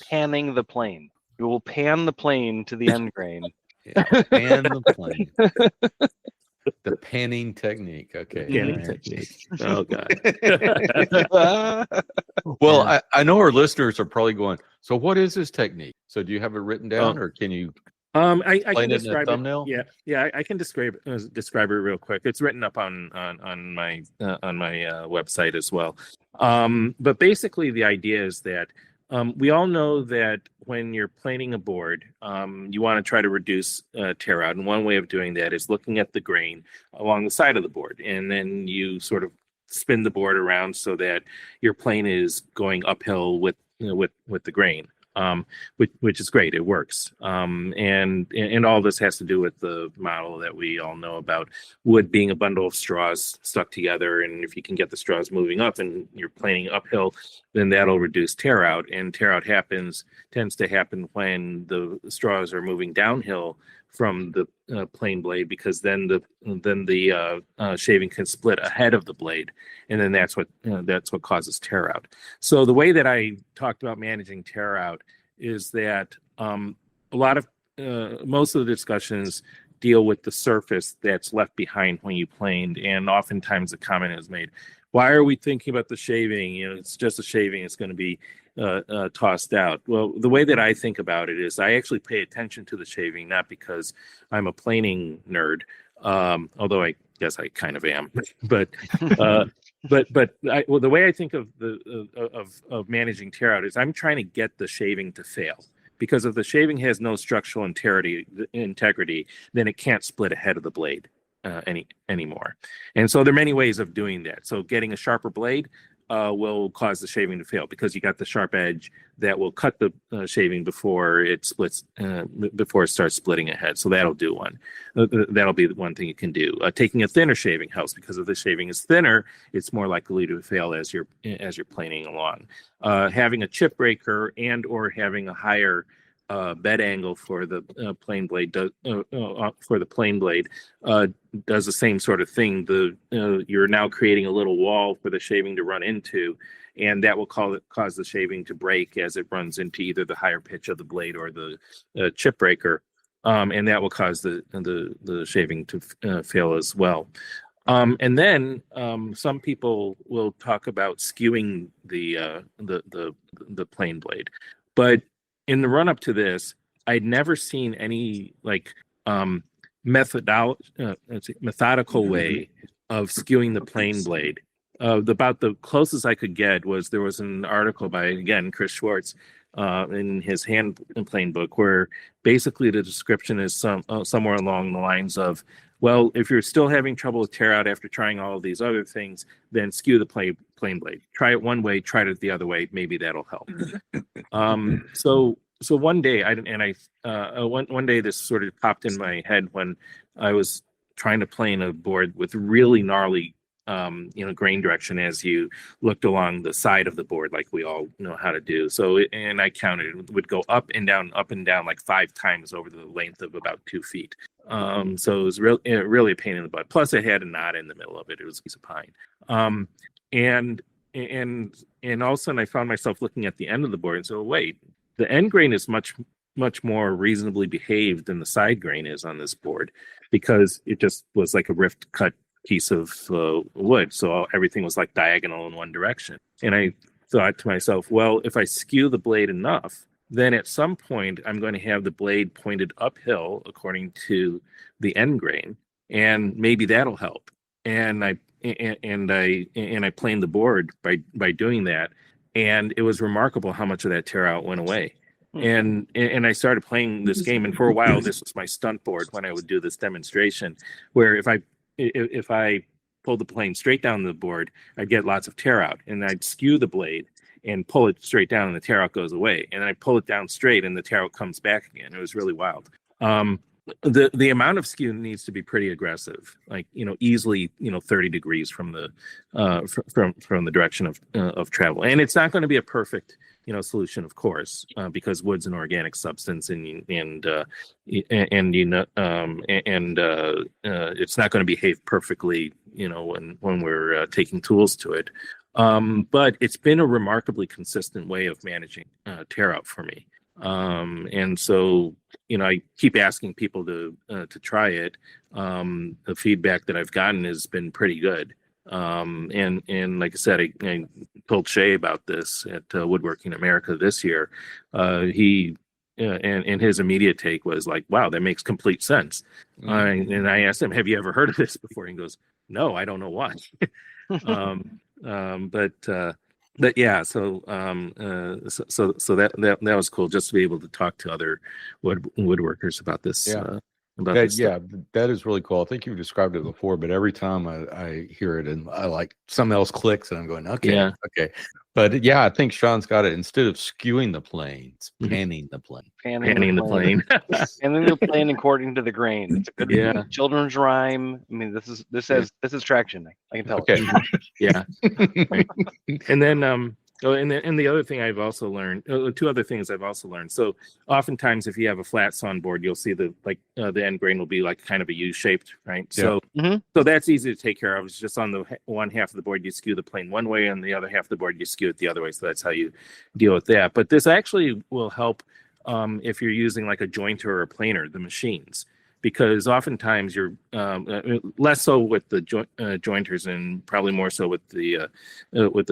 panning the plane. You will pan the plane to the end grain. Yeah, pan the plane. The panning technique. Okay. Panning technique. Oh God. Well, yeah. I know our listeners are probably going, so what is this technique? So do you have it written down, or can you I can describe it? Yeah, I can describe it real quick. It's written up on my website as well. But basically the idea is that we all know that when you're planing a board, you want to try to reduce tear out. And one way of doing that is looking at the grain along the side of the board. And then you sort of spin the board around so that your plane is going uphill with the grain. Which is great. It works. And all this has to do with the model that we all know about wood being a bundle of straws stuck together. And if you can get the straws moving up and you're planing uphill, then that'll reduce tear out. And tear out tends to happen when the straws are moving downhill from the plane blade, because then the shaving can split ahead of the blade, and then that's what causes tear out. So the way that I talked about managing tear out is that most of the discussions deal with the surface that's left behind when you planed, and oftentimes the comment is made, why are we thinking about the shaving? It's just a shaving. It's going to be tossed out. Well, the way that I think about it is I actually pay attention to the shaving, not because I'm a planing nerd, although I guess I kind of am, but Well, the way I think of of managing tear out is I'm trying to get the shaving to fail, because if the shaving has no structural integrity, then it can't split ahead of the blade anymore. And so there are many ways of doing that. So getting a sharper blade will cause the shaving to fail, because you got the sharp edge that will cut the shaving before it splits, before it starts splitting ahead. So that'll do one. That'll be the one thing you can do. Taking a thinner shaving helps, because if the shaving is thinner, it's more likely to fail as you're planing along. Having a chip breaker and or having a higher bed angle for the plane blade does the same sort of thing. You're now creating a little wall for the shaving to run into, and that will cause the shaving to break as it runs into either the higher pitch of the blade or the chip breaker, and that will cause the shaving to fail as well. And then some people will talk about skewing the plane blade, but in the run up to this, I'd never seen any methodical way of skewing the plane blade. About the closest I could get was there was an article by, again, Chris Schwartz in his hand plane book, where basically the description is somewhere along the lines of, well, if you're still having trouble with tear out after trying all of these other things, then skew the plane blade. Try it one way, try it the other way. Maybe that'll help. So one day, one day this sort of popped in my head when I was trying to plane a board with really gnarly, grain direction as you looked along the side of the board, like we all know how to do. So, and I counted, it would go up and down like 5 times over the length of about 2 feet. So it was really a pain in the butt. Plus, it had a knot in the middle of it. It was a piece of pine. And all of a sudden, I found myself looking at the end of the board and so, wait, the end grain is much more reasonably behaved than the side grain is on this board, because it just was like a rift cut piece of wood. So everything was like diagonal in one direction. And I thought to myself, well, if I skew the blade enough, then at some point I'm going to have the blade pointed uphill according to the end grain, and maybe that'll help. And I planed the board by doing that, and it was remarkable how much of that tear out went away. And I started playing this game, and for a while this was my stunt board when I would do this demonstration, where if I pulled the plane straight down the board, I'd get lots of tear out, and I'd skew the blade and pull it straight down, and the tear out goes away. And then I pull it down straight, and the tear out comes back again. It was really wild. The amount of skew needs to be pretty aggressive, like, easily, 30 degrees from the from the direction of travel. And it's not going to be a perfect, solution, of course, because wood's an organic substance, and it's not going to behave perfectly, when we're taking tools to it. But it's been a remarkably consistent way of managing tear out for me. And so, I keep asking people to try it. The feedback that I've gotten has been pretty good. And like I said, I told Shay about this at Woodworking America this year. He and his immediate take was like, wow, that makes complete sense. And I asked him, have you ever heard of this before? And he goes, no, I don't know why. But yeah, so that was cool, just to be able to talk to other woodworkers about this. Yeah. This yeah, that is really cool. I think you've described it before, but every time I hear it and I like something else clicks, and I'm going, okay. But yeah, I think Sean's got it. Instead of skewing the planes, panning the plane. Panning the plane. Panning the plane according to the grain. It's a good children's rhyme. I mean, this is traction. I can tell. Okay. Yeah. Right. And then and the other thing I've also learned, 2 other things I've also learned. So oftentimes, if you have a flat sawn board, you'll see the end grain will be like kind of a U-shaped, right? Yeah. So that's easy to take care of. It's just on the one half of the board you skew the plane one way, and the other half of the board you skew it the other way. So that's how you deal with that. But this actually will help if you're using like a jointer or a planer, the machines. Because oftentimes you're less so with the jointers, and probably more so with the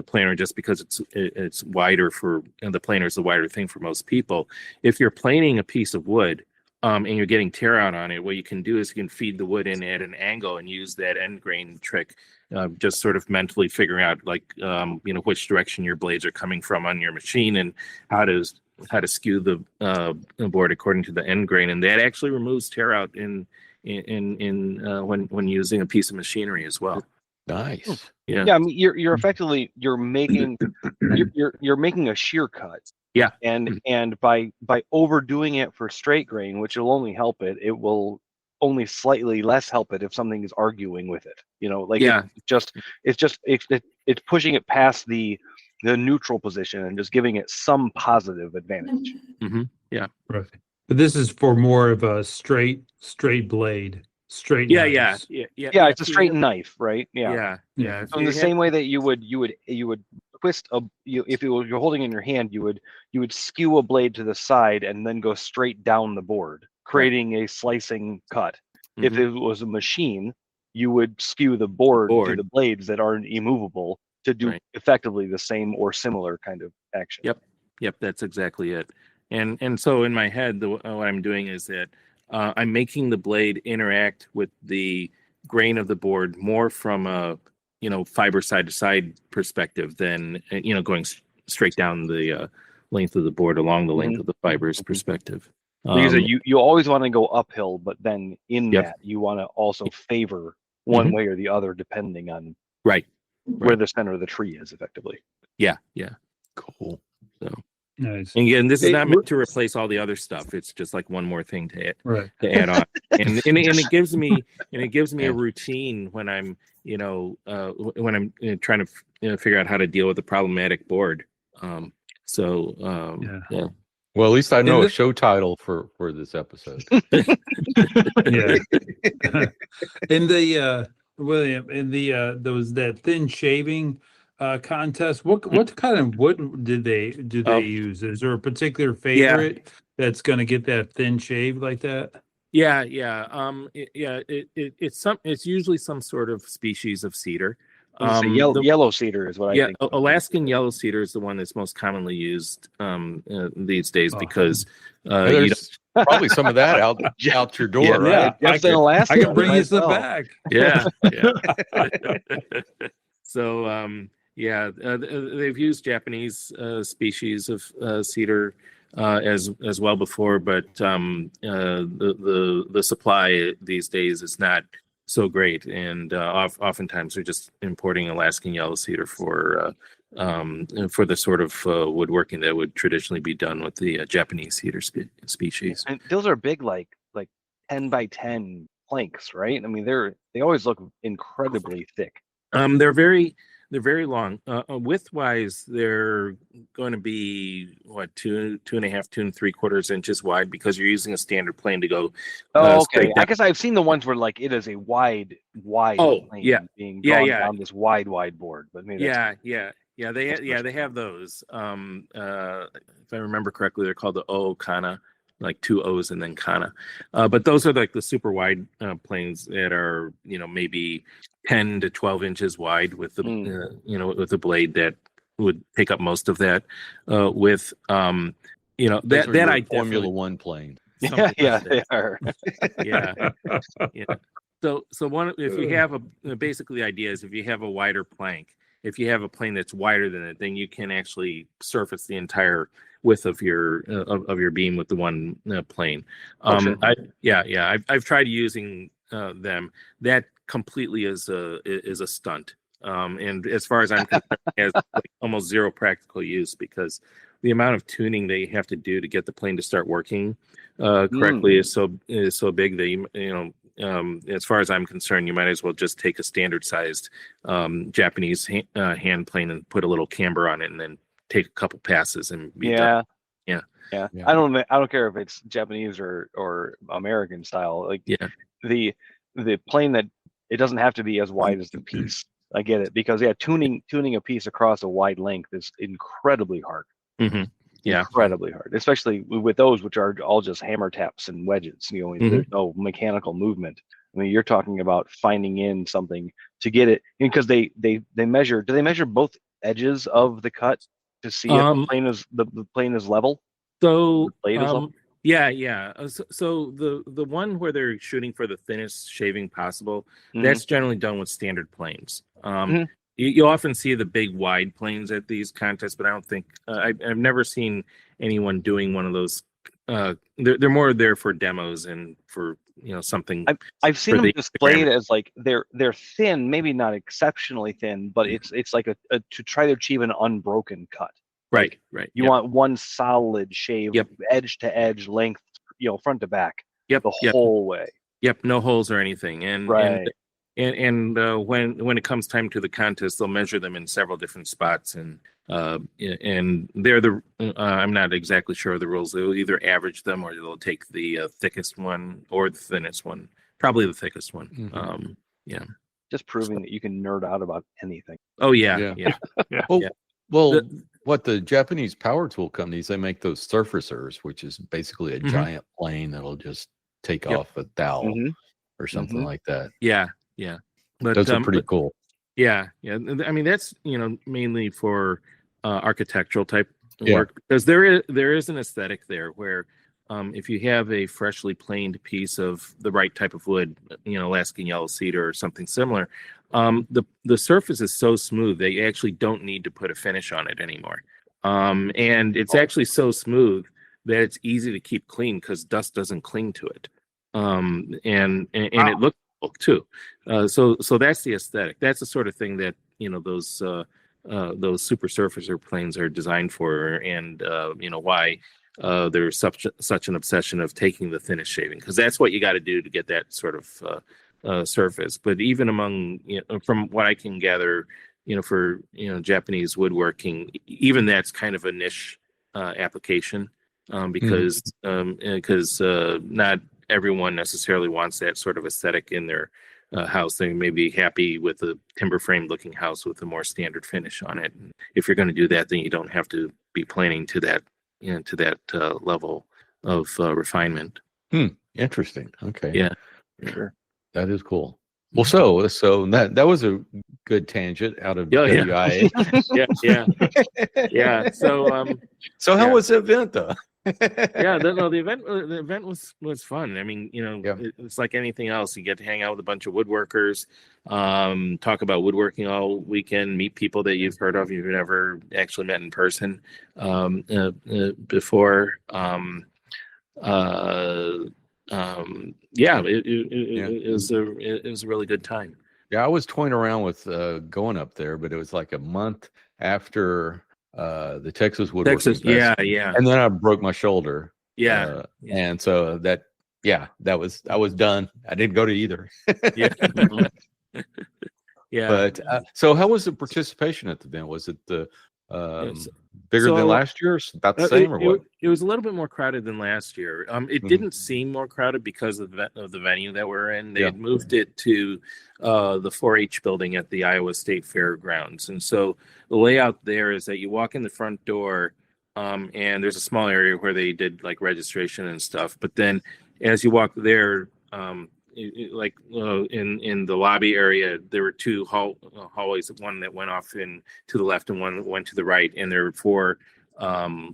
planer, just because it's wider for, and the planer is the wider thing for most people. If you're planing a piece of wood, and you're getting tear out on it, what you can do is you can feed the wood in at an angle and use that end grain trick, just sort of mentally figuring out like which direction your blades are coming from on your machine and how to skew the board according to the end grain, and that actually removes tear out in when using a piece of machinery as well. Nice. Yeah. Yeah, I mean, you're effectively you're making a shear cut. Yeah. And by overdoing it for straight grain, which will only help it, it will only slightly less help it if something is arguing with it. It's pushing it past the neutral position and just giving it some positive advantage. Mm-hmm. Yeah. Right. But this is for more of a straight blade. Straight. Yeah. knives. Yeah, it's a straight knife, right? Yeah. So in the same way that you would twist if you're holding it in your hand, you would skew a blade to the side and then go straight down the board, creating a slicing cut. Mm-hmm. If it was a machine, you would skew the board to the blades that aren't immovable to do effectively the same or similar kind of action. Yep, that's exactly it. And so in my head, what I'm doing is that I'm making the blade interact with the grain of the board more from a fiber side to side perspective than going straight down the length of the board along the length of the fibers perspective. Because you always want to go uphill, but then that you want to also favor one way or the other depending on where the center of the tree is effectively. Yeah. Cool. So nice. and again, this is not meant to replace all the other stuff. It's just like one more thing to add on, and it gives me a routine when I'm trying to figure out how to deal with a problematic board. Yeah. Well, at least I know a show title for this episode. Yeah. In the William, in the that thin shaving contest, what kind of wood did they use? Is there a particular favorite that's going to get that thin shave like that? Yeah. It's usually some sort of species of cedar. Yellow cedar is what I think. Alaskan yellow cedar is the one that's most commonly used these days because there's probably some of that out your door, right? I can bring you some back. Yeah. So they've used Japanese species of cedar as well before, but the supply these days is not so great, and oftentimes they're just importing Alaskan yellow cedar for the sort of woodworking that would traditionally be done with the Japanese cedar species. And those are big, like 10 by 10 planks, right? I mean, they always look incredibly thick. They're very long. Width-wise, they're going to be 2.5, 2.75 inches wide because you're using a standard plane to go. Okay. I guess I've seen the ones where like it is a wide plane being drawn down this wide board. But maybe they have those. If I remember correctly, they're called the O-Kana, like 2 O's and then Kana. But those are like the super wide planes that are maybe 10 to 12 inches wide with the with a blade that would take up most of that with that I Formula One plane. Yeah, they are. Yeah. So if you have basically the idea is if you have a wider plank, if you have a plane that's wider than it, then you can actually surface the entire width of your beam with the one plane. Sure. I've tried using them. That completely is a stunt. And as far as I'm concerned, it has like almost zero practical use because the amount of tuning that you have to do to get the plane to start working correctly is so big that as far as I'm concerned, you might as well just take a standard sized Japanese hand plane and put a little camber on it and then take a couple passes and be done. Yeah. I don't care if it's Japanese or American style. Like the plane that it doesn't have to be as wide as the piece. I get it because tuning a piece across a wide length is incredibly hard. Mm-hmm. Yeah, incredibly hard, especially with those which are all just hammer taps and wedges. There's no mechanical movement. I mean, you're talking about finding in something to get it because they measure. Do they measure both edges of the cut to see if the plane is level? So the blade is level? Yeah. So the one where they're shooting for the thinnest shaving possible, Mhm. that's generally done with standard planes. Mhm. You often see the big wide planes at these contests, but I don't think I've never seen anyone doing one of those. They're more there for demos and for something. I've seen for them the displayed Instagram. as like they're thin, maybe not exceptionally thin, but it's like a to try to achieve an unbroken cut. Right. You Yep. want one solid shave, Yep. edge to edge, length, front to back, Yep. the Yep. whole way. Yep. No holes or anything. And Right. and when it comes time to the contest, they'll measure them in several different spots, and they're I'm not exactly sure of the rules. They'll either average them or they'll take the thickest one or the thinnest one, probably the thickest one. Mhm. Yeah. Just proving that you can nerd out about anything. Oh yeah. Well, The- what the Japanese power tool companies, they make those surfacers, which is basically a Mhm. giant plane that'll just take Yep. off a dowel Mhm. or something Mhm. like that. Yeah. But Those are pretty but- cool. Yeah. I mean, that's mainly for architectural type Yeah. work, because there is an aesthetic there where if you have a freshly planed piece of the right type of wood, Alaskan yellow cedar or something similar, the surface is so smooth they actually don't need to put a finish on it anymore. And it's actually so smooth that it's easy to keep clean because dust doesn't cling to it. And it looks cool too. So that's the aesthetic. That's the sort of thing that those super surfacer planes are designed for, and why there's such an obsession of taking the thinnest shaving, because that's what you got to do to get that sort of surface. But even among from what I can gather, for Japanese woodworking, even that's kind of a niche application, because not everyone necessarily wants that sort of aesthetic in their house. They may be happy with a timber frame looking house with a more standard finish on it. And if you're going to do that, then you don't have to be planning to that level of refinement. Interesting. Okay. Yeah. Sure. That is cool. Well, so that was a good tangent out of WIA. Yeah. So how Yeah. was the event though? The event was fun. I mean, Yeah. it's like anything else. You get to hang out with a bunch of woodworkers, talk about woodworking all weekend, meet people that you've heard of, you've never actually met in person before. It was a really good time. Yeah, I was toying around with going up there, but it was like a month after the Texas Woodworking Fest. Yeah. And then I broke my shoulder. Yeah. And so I was done. I didn't go to either. Yeah. Yeah. But so how was the participation at the event? Was it bigger So, than last year? About the same or what? It was a little bit more crowded than last year. It didn't seem more crowded because of the venue that we're in. They had moved it to the 4-H building at the Iowa State Fairgrounds. And so the layout there is that you walk in the front door, and there's a small area where they did like registration and stuff. But then as you walk there, in the lobby area, there were two hallways, one that went off to the left and one that went to the right, and there were 4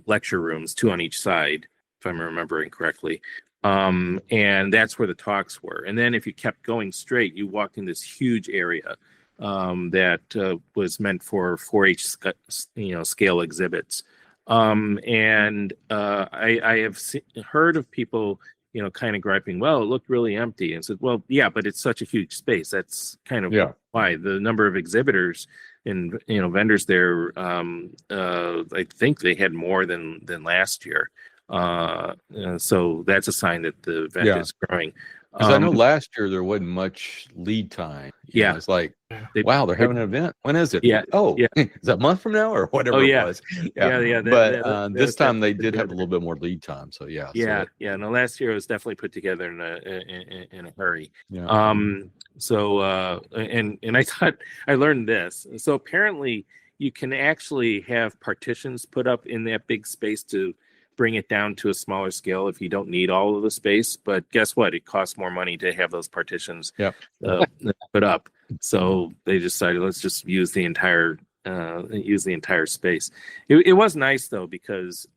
lecture rooms, 2 on each side, if I'm remembering correctly. And that's where the talks were. And then if you kept going straight, you walked in this huge area that was meant for 4-H scale exhibits. And I have heard of people kind of griping, well, it looked really empty, and said, well, yeah, but it's such a huge space. That's kind of why the number of exhibitors and vendors there. I think they had more than last year. So that's a sign that the event is growing. Because I know last year there wasn't much lead time. It's like, wow, they're having an event. When is it? Yeah. Oh, is that a month from now or whatever it was? Yeah. But this time they did have a little bit more lead time. So yeah. No, last year it was definitely put together in a hurry. Yeah. So and I thought I learned this. So apparently you can actually have partitions put up in that big space to bring it down to a smaller scale if you don't need all of the space. But guess what? It costs more money to have those partitions put up. So they decided, let's just use the entire space. It was nice though, because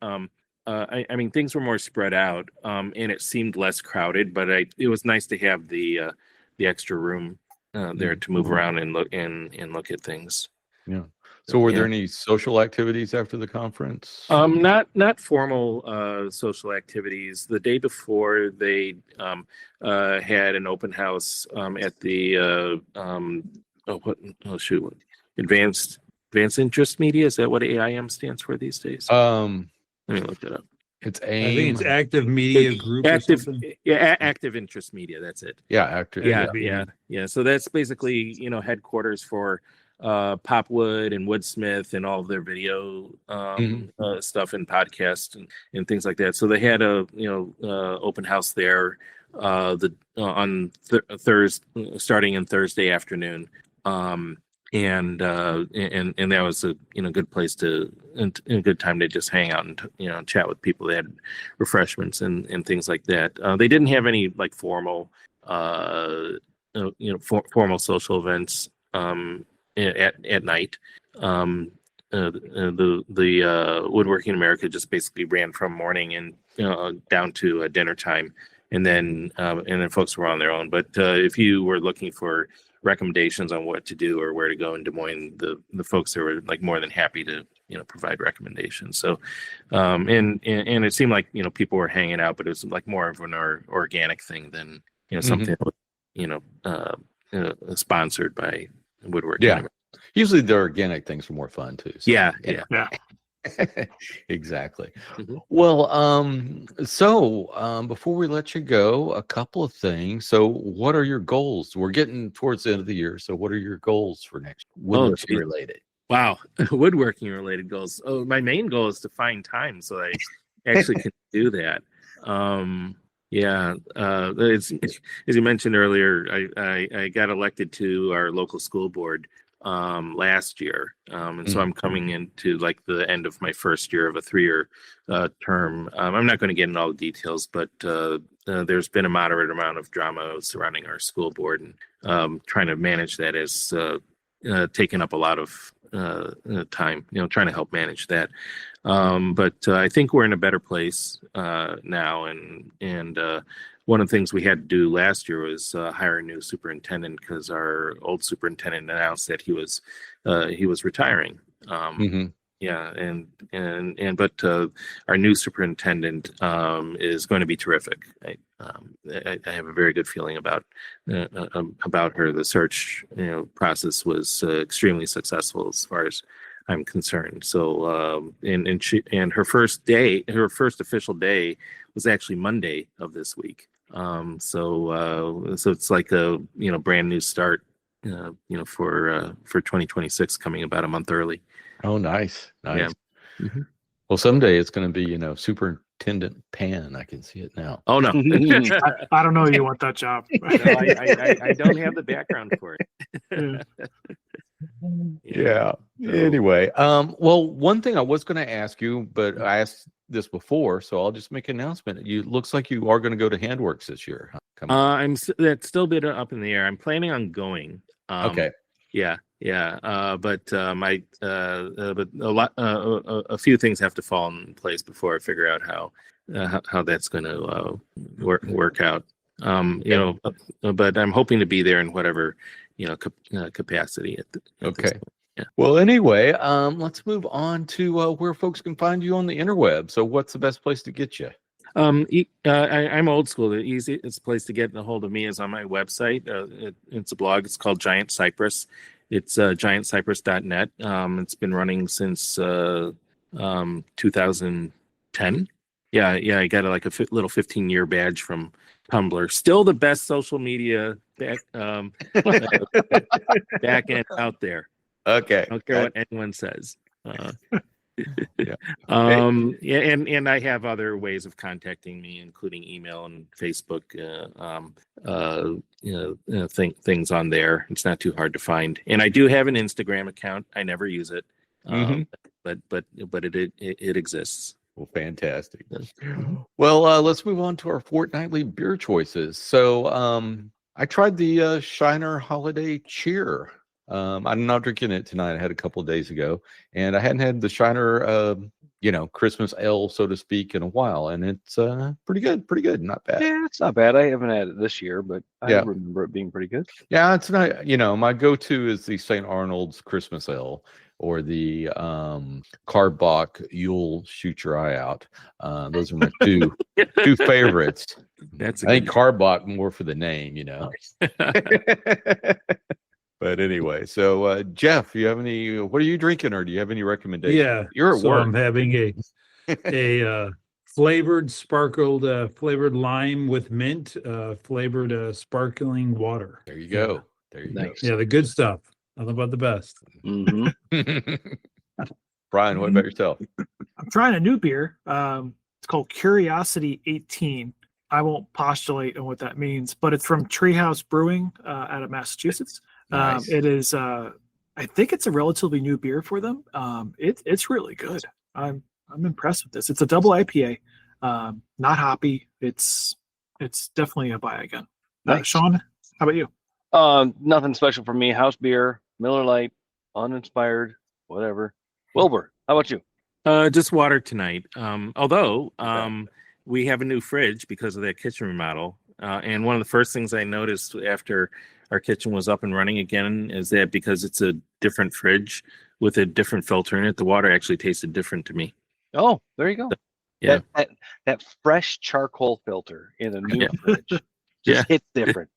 I mean, things were more spread out, and it seemed less crowded. But it was nice to have the extra room there to move around and look at things. Yeah. So were there any social activities after the conference? Not formal social activities. The day before, they had an open house at the Advanced Interest Media. Is that what AIM stands for these days? Let me look that up. It's I think it's Active Media Group. Active Interest Media. That's it. Yeah, active. Yeah. So that's basically headquarters for Popwood and Woodsmith and all of their video stuff and podcasts and things like that. So they had a open house there on Thursday, starting in Thursday afternoon, and that was a good place and a good time to just hang out and chat with people. They had refreshments and things like that. They didn't have any like formal formal social events at night. The Woodworking America just basically ran from morning and down to dinner time, and then folks were on their own. But if you were looking for recommendations on what to do or where to go in Des Moines, the folks there were like more than happy to provide recommendations. So and it seemed like people were hanging out, but it was like more of an organic thing than something sponsored by Woodworking. Yeah, usually the organic things are more fun too. So. Yeah. Exactly. Well, so before we let you go, a couple of things. So what are your goals? We're getting towards the end of the year, so what are your goals for next woodworking related? Wow. Woodworking related goals. Oh, my main goal is to find time so I actually can do that. It's, as you mentioned earlier, I got elected to our local school board last year, and so I'm coming into like the end of my first year of a 3-year term. I'm not going to get into all the details, but there's been a moderate amount of drama surrounding our school board, and trying to manage that has taken up a lot of time, trying to help manage that. But I think we're in a better place now, and one of the things we had to do last year was hire a new superintendent, because our old superintendent announced that he was retiring. But our new superintendent is going to be terrific. I have a very good feeling about her. The search process was extremely successful as far as I'm concerned. So and her first official day was actually Monday of this week. So it's like a brand new start for 2026, coming about a month early. Oh, nice. Yeah. Well, someday it's going to be Superintendent Pan. I can see it now. Oh no. I don't know. You want that job? No, I don't have the background for it. Yeah. Anyway, well, one thing I was going to ask you, but I asked this before, so I'll just make an announcement. Looks like you are going to go to Handworks this year. Huh? That's still a bit up in the air. I'm planning on going. Okay. Yeah. But a few things have to fall in place before I figure out how that's going to work out. But I'm hoping to be there in whatever capacity at okay. This point. Yeah. Well, anyway, let's move on to where folks can find you on the interweb. So what's the best place to get you? I'm old school. The easiest place to get a hold of me is on my website. It's a blog. It's called Giant Cypress. It's giantcypress.net. It's been running since 2010. Yeah. I got little 15-year badge from Tumblr. Still the best social media back end out there. Okay. I don't care what anyone says. Yeah. And I have other ways of contacting me, including email and Facebook. Things on there. It's not too hard to find. And I do have an Instagram account. I never use it, but it exists. Well, fantastic. Well, let's move on to our fortnightly beer choices. So I tried the Shiner Holiday Cheer. I'm not drinking it tonight. I had a couple of days ago, and I hadn't had the Shiner Christmas ale, so to speak, in a while, and it's pretty good, not bad. Yeah, it's not bad. I haven't had it this year, but I remember it being pretty good. Yeah, it's not. My go-to is the St. Arnold's Christmas ale or the Carbach You'll Shoot Your Eye Out. Those are my two favorites. I think Carbach more for the name, But anyway, so Jeff, you have any? What are you drinking, or do you have any recommendations? Yeah, you're at work. I'm having a flavored flavored lime with mint, flavored sparkling water. There you go. There you go. Yeah, the good stuff. Nothing but the best. Mm-hmm. Brian, what about yourself? I'm trying a new beer. It's called Curiosity 18. I won't postulate on what that means, but it's from Treehouse Brewing out of Massachusetts. Nice. It is. I think it's a relatively new beer for them. It's really good. I'm impressed with this. It's a double IPA, not hoppy. It's definitely a buy again. Nice. Sean, how about you? Nothing special for me. House beer, Miller Lite, uninspired, whatever. Wilbur, how about you? Just water tonight. Although we have a new fridge because of that kitchen remodel. And one of the first things I noticed after our kitchen was up and running again is that because it's a different fridge with a different filter in it, the water actually tasted different to me. Oh, there you go. Yeah. That fresh charcoal filter in a new fridge just hits different.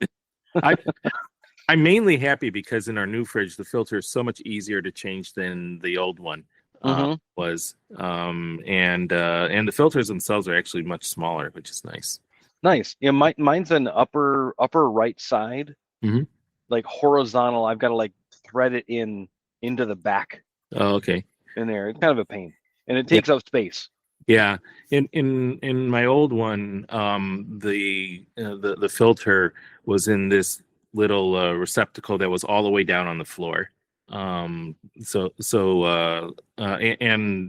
I'm mainly happy because in our new fridge, the filter is so much easier to change than the old one was. And the filters themselves are actually much smaller, which is nice. Nice. Mine's an upper right side, like horizontal. I've got to like thread it into the back. Oh, okay. In there, it's kind of a pain, and it takes up space. Yeah. In my old one, the filter was in this little receptacle that was all the way down on the floor. And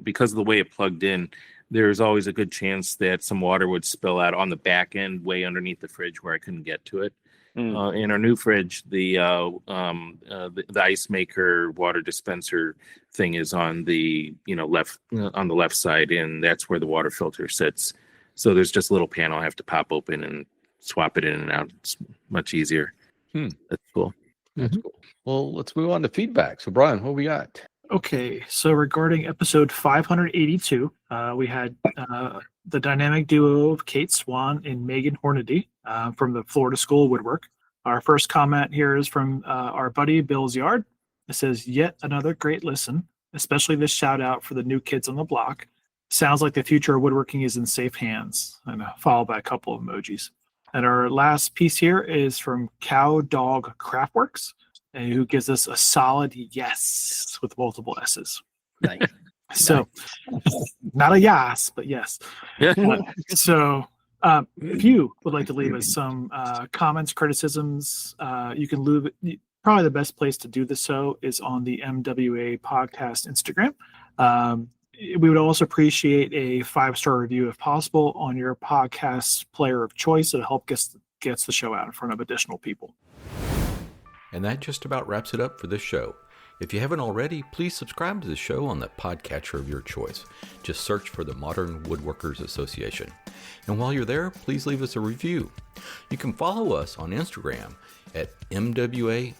because of the way it plugged in, there's always a good chance that some water would spill out on the back end, way underneath the fridge where I couldn't get to it. In our new fridge, the ice maker water dispenser thing is on the left side, and that's where the water filter sits. So there's just a little panel I have to pop open and swap it in and out. It's much easier. That's cool. That's cool. Well, let's move on to feedback. So, Brian, what we got? Okay, so regarding episode 582, we had the dynamic duo of Kate Swan and Megan Hornady from the Florida School of Woodwork. Our first comment here is from our buddy Bill's Yard. It says, yet another great listen, especially this shout out for the new kids on the block. Sounds like the future of woodworking is in safe hands, and followed by a couple of emojis. And our last piece here is from Cow Dog Craftworks, who gives us a solid yes with multiple S's. Nice. So, not a yes, but yes. So, if you would like to leave us some comments, criticisms, you can leave it. Probably the best place to do this so is on the MWA podcast Instagram. We would also appreciate a 5-star review if possible on your podcast player of choice. It'll help gets the show out in front of additional people. And that just about wraps it up for this show. If you haven't already, please subscribe to the show on the podcatcher of your choice. Just search for the Modern Woodworkers Association. And while you're there, please leave us a review. You can follow us on Instagram at MWA_podcast.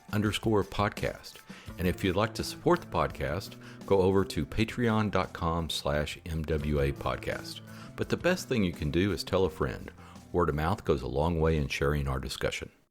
And if you'd like to support the podcast, go over to patreon.com/MWA podcast. But the best thing you can do is tell a friend. Word of mouth goes a long way in sharing our discussion.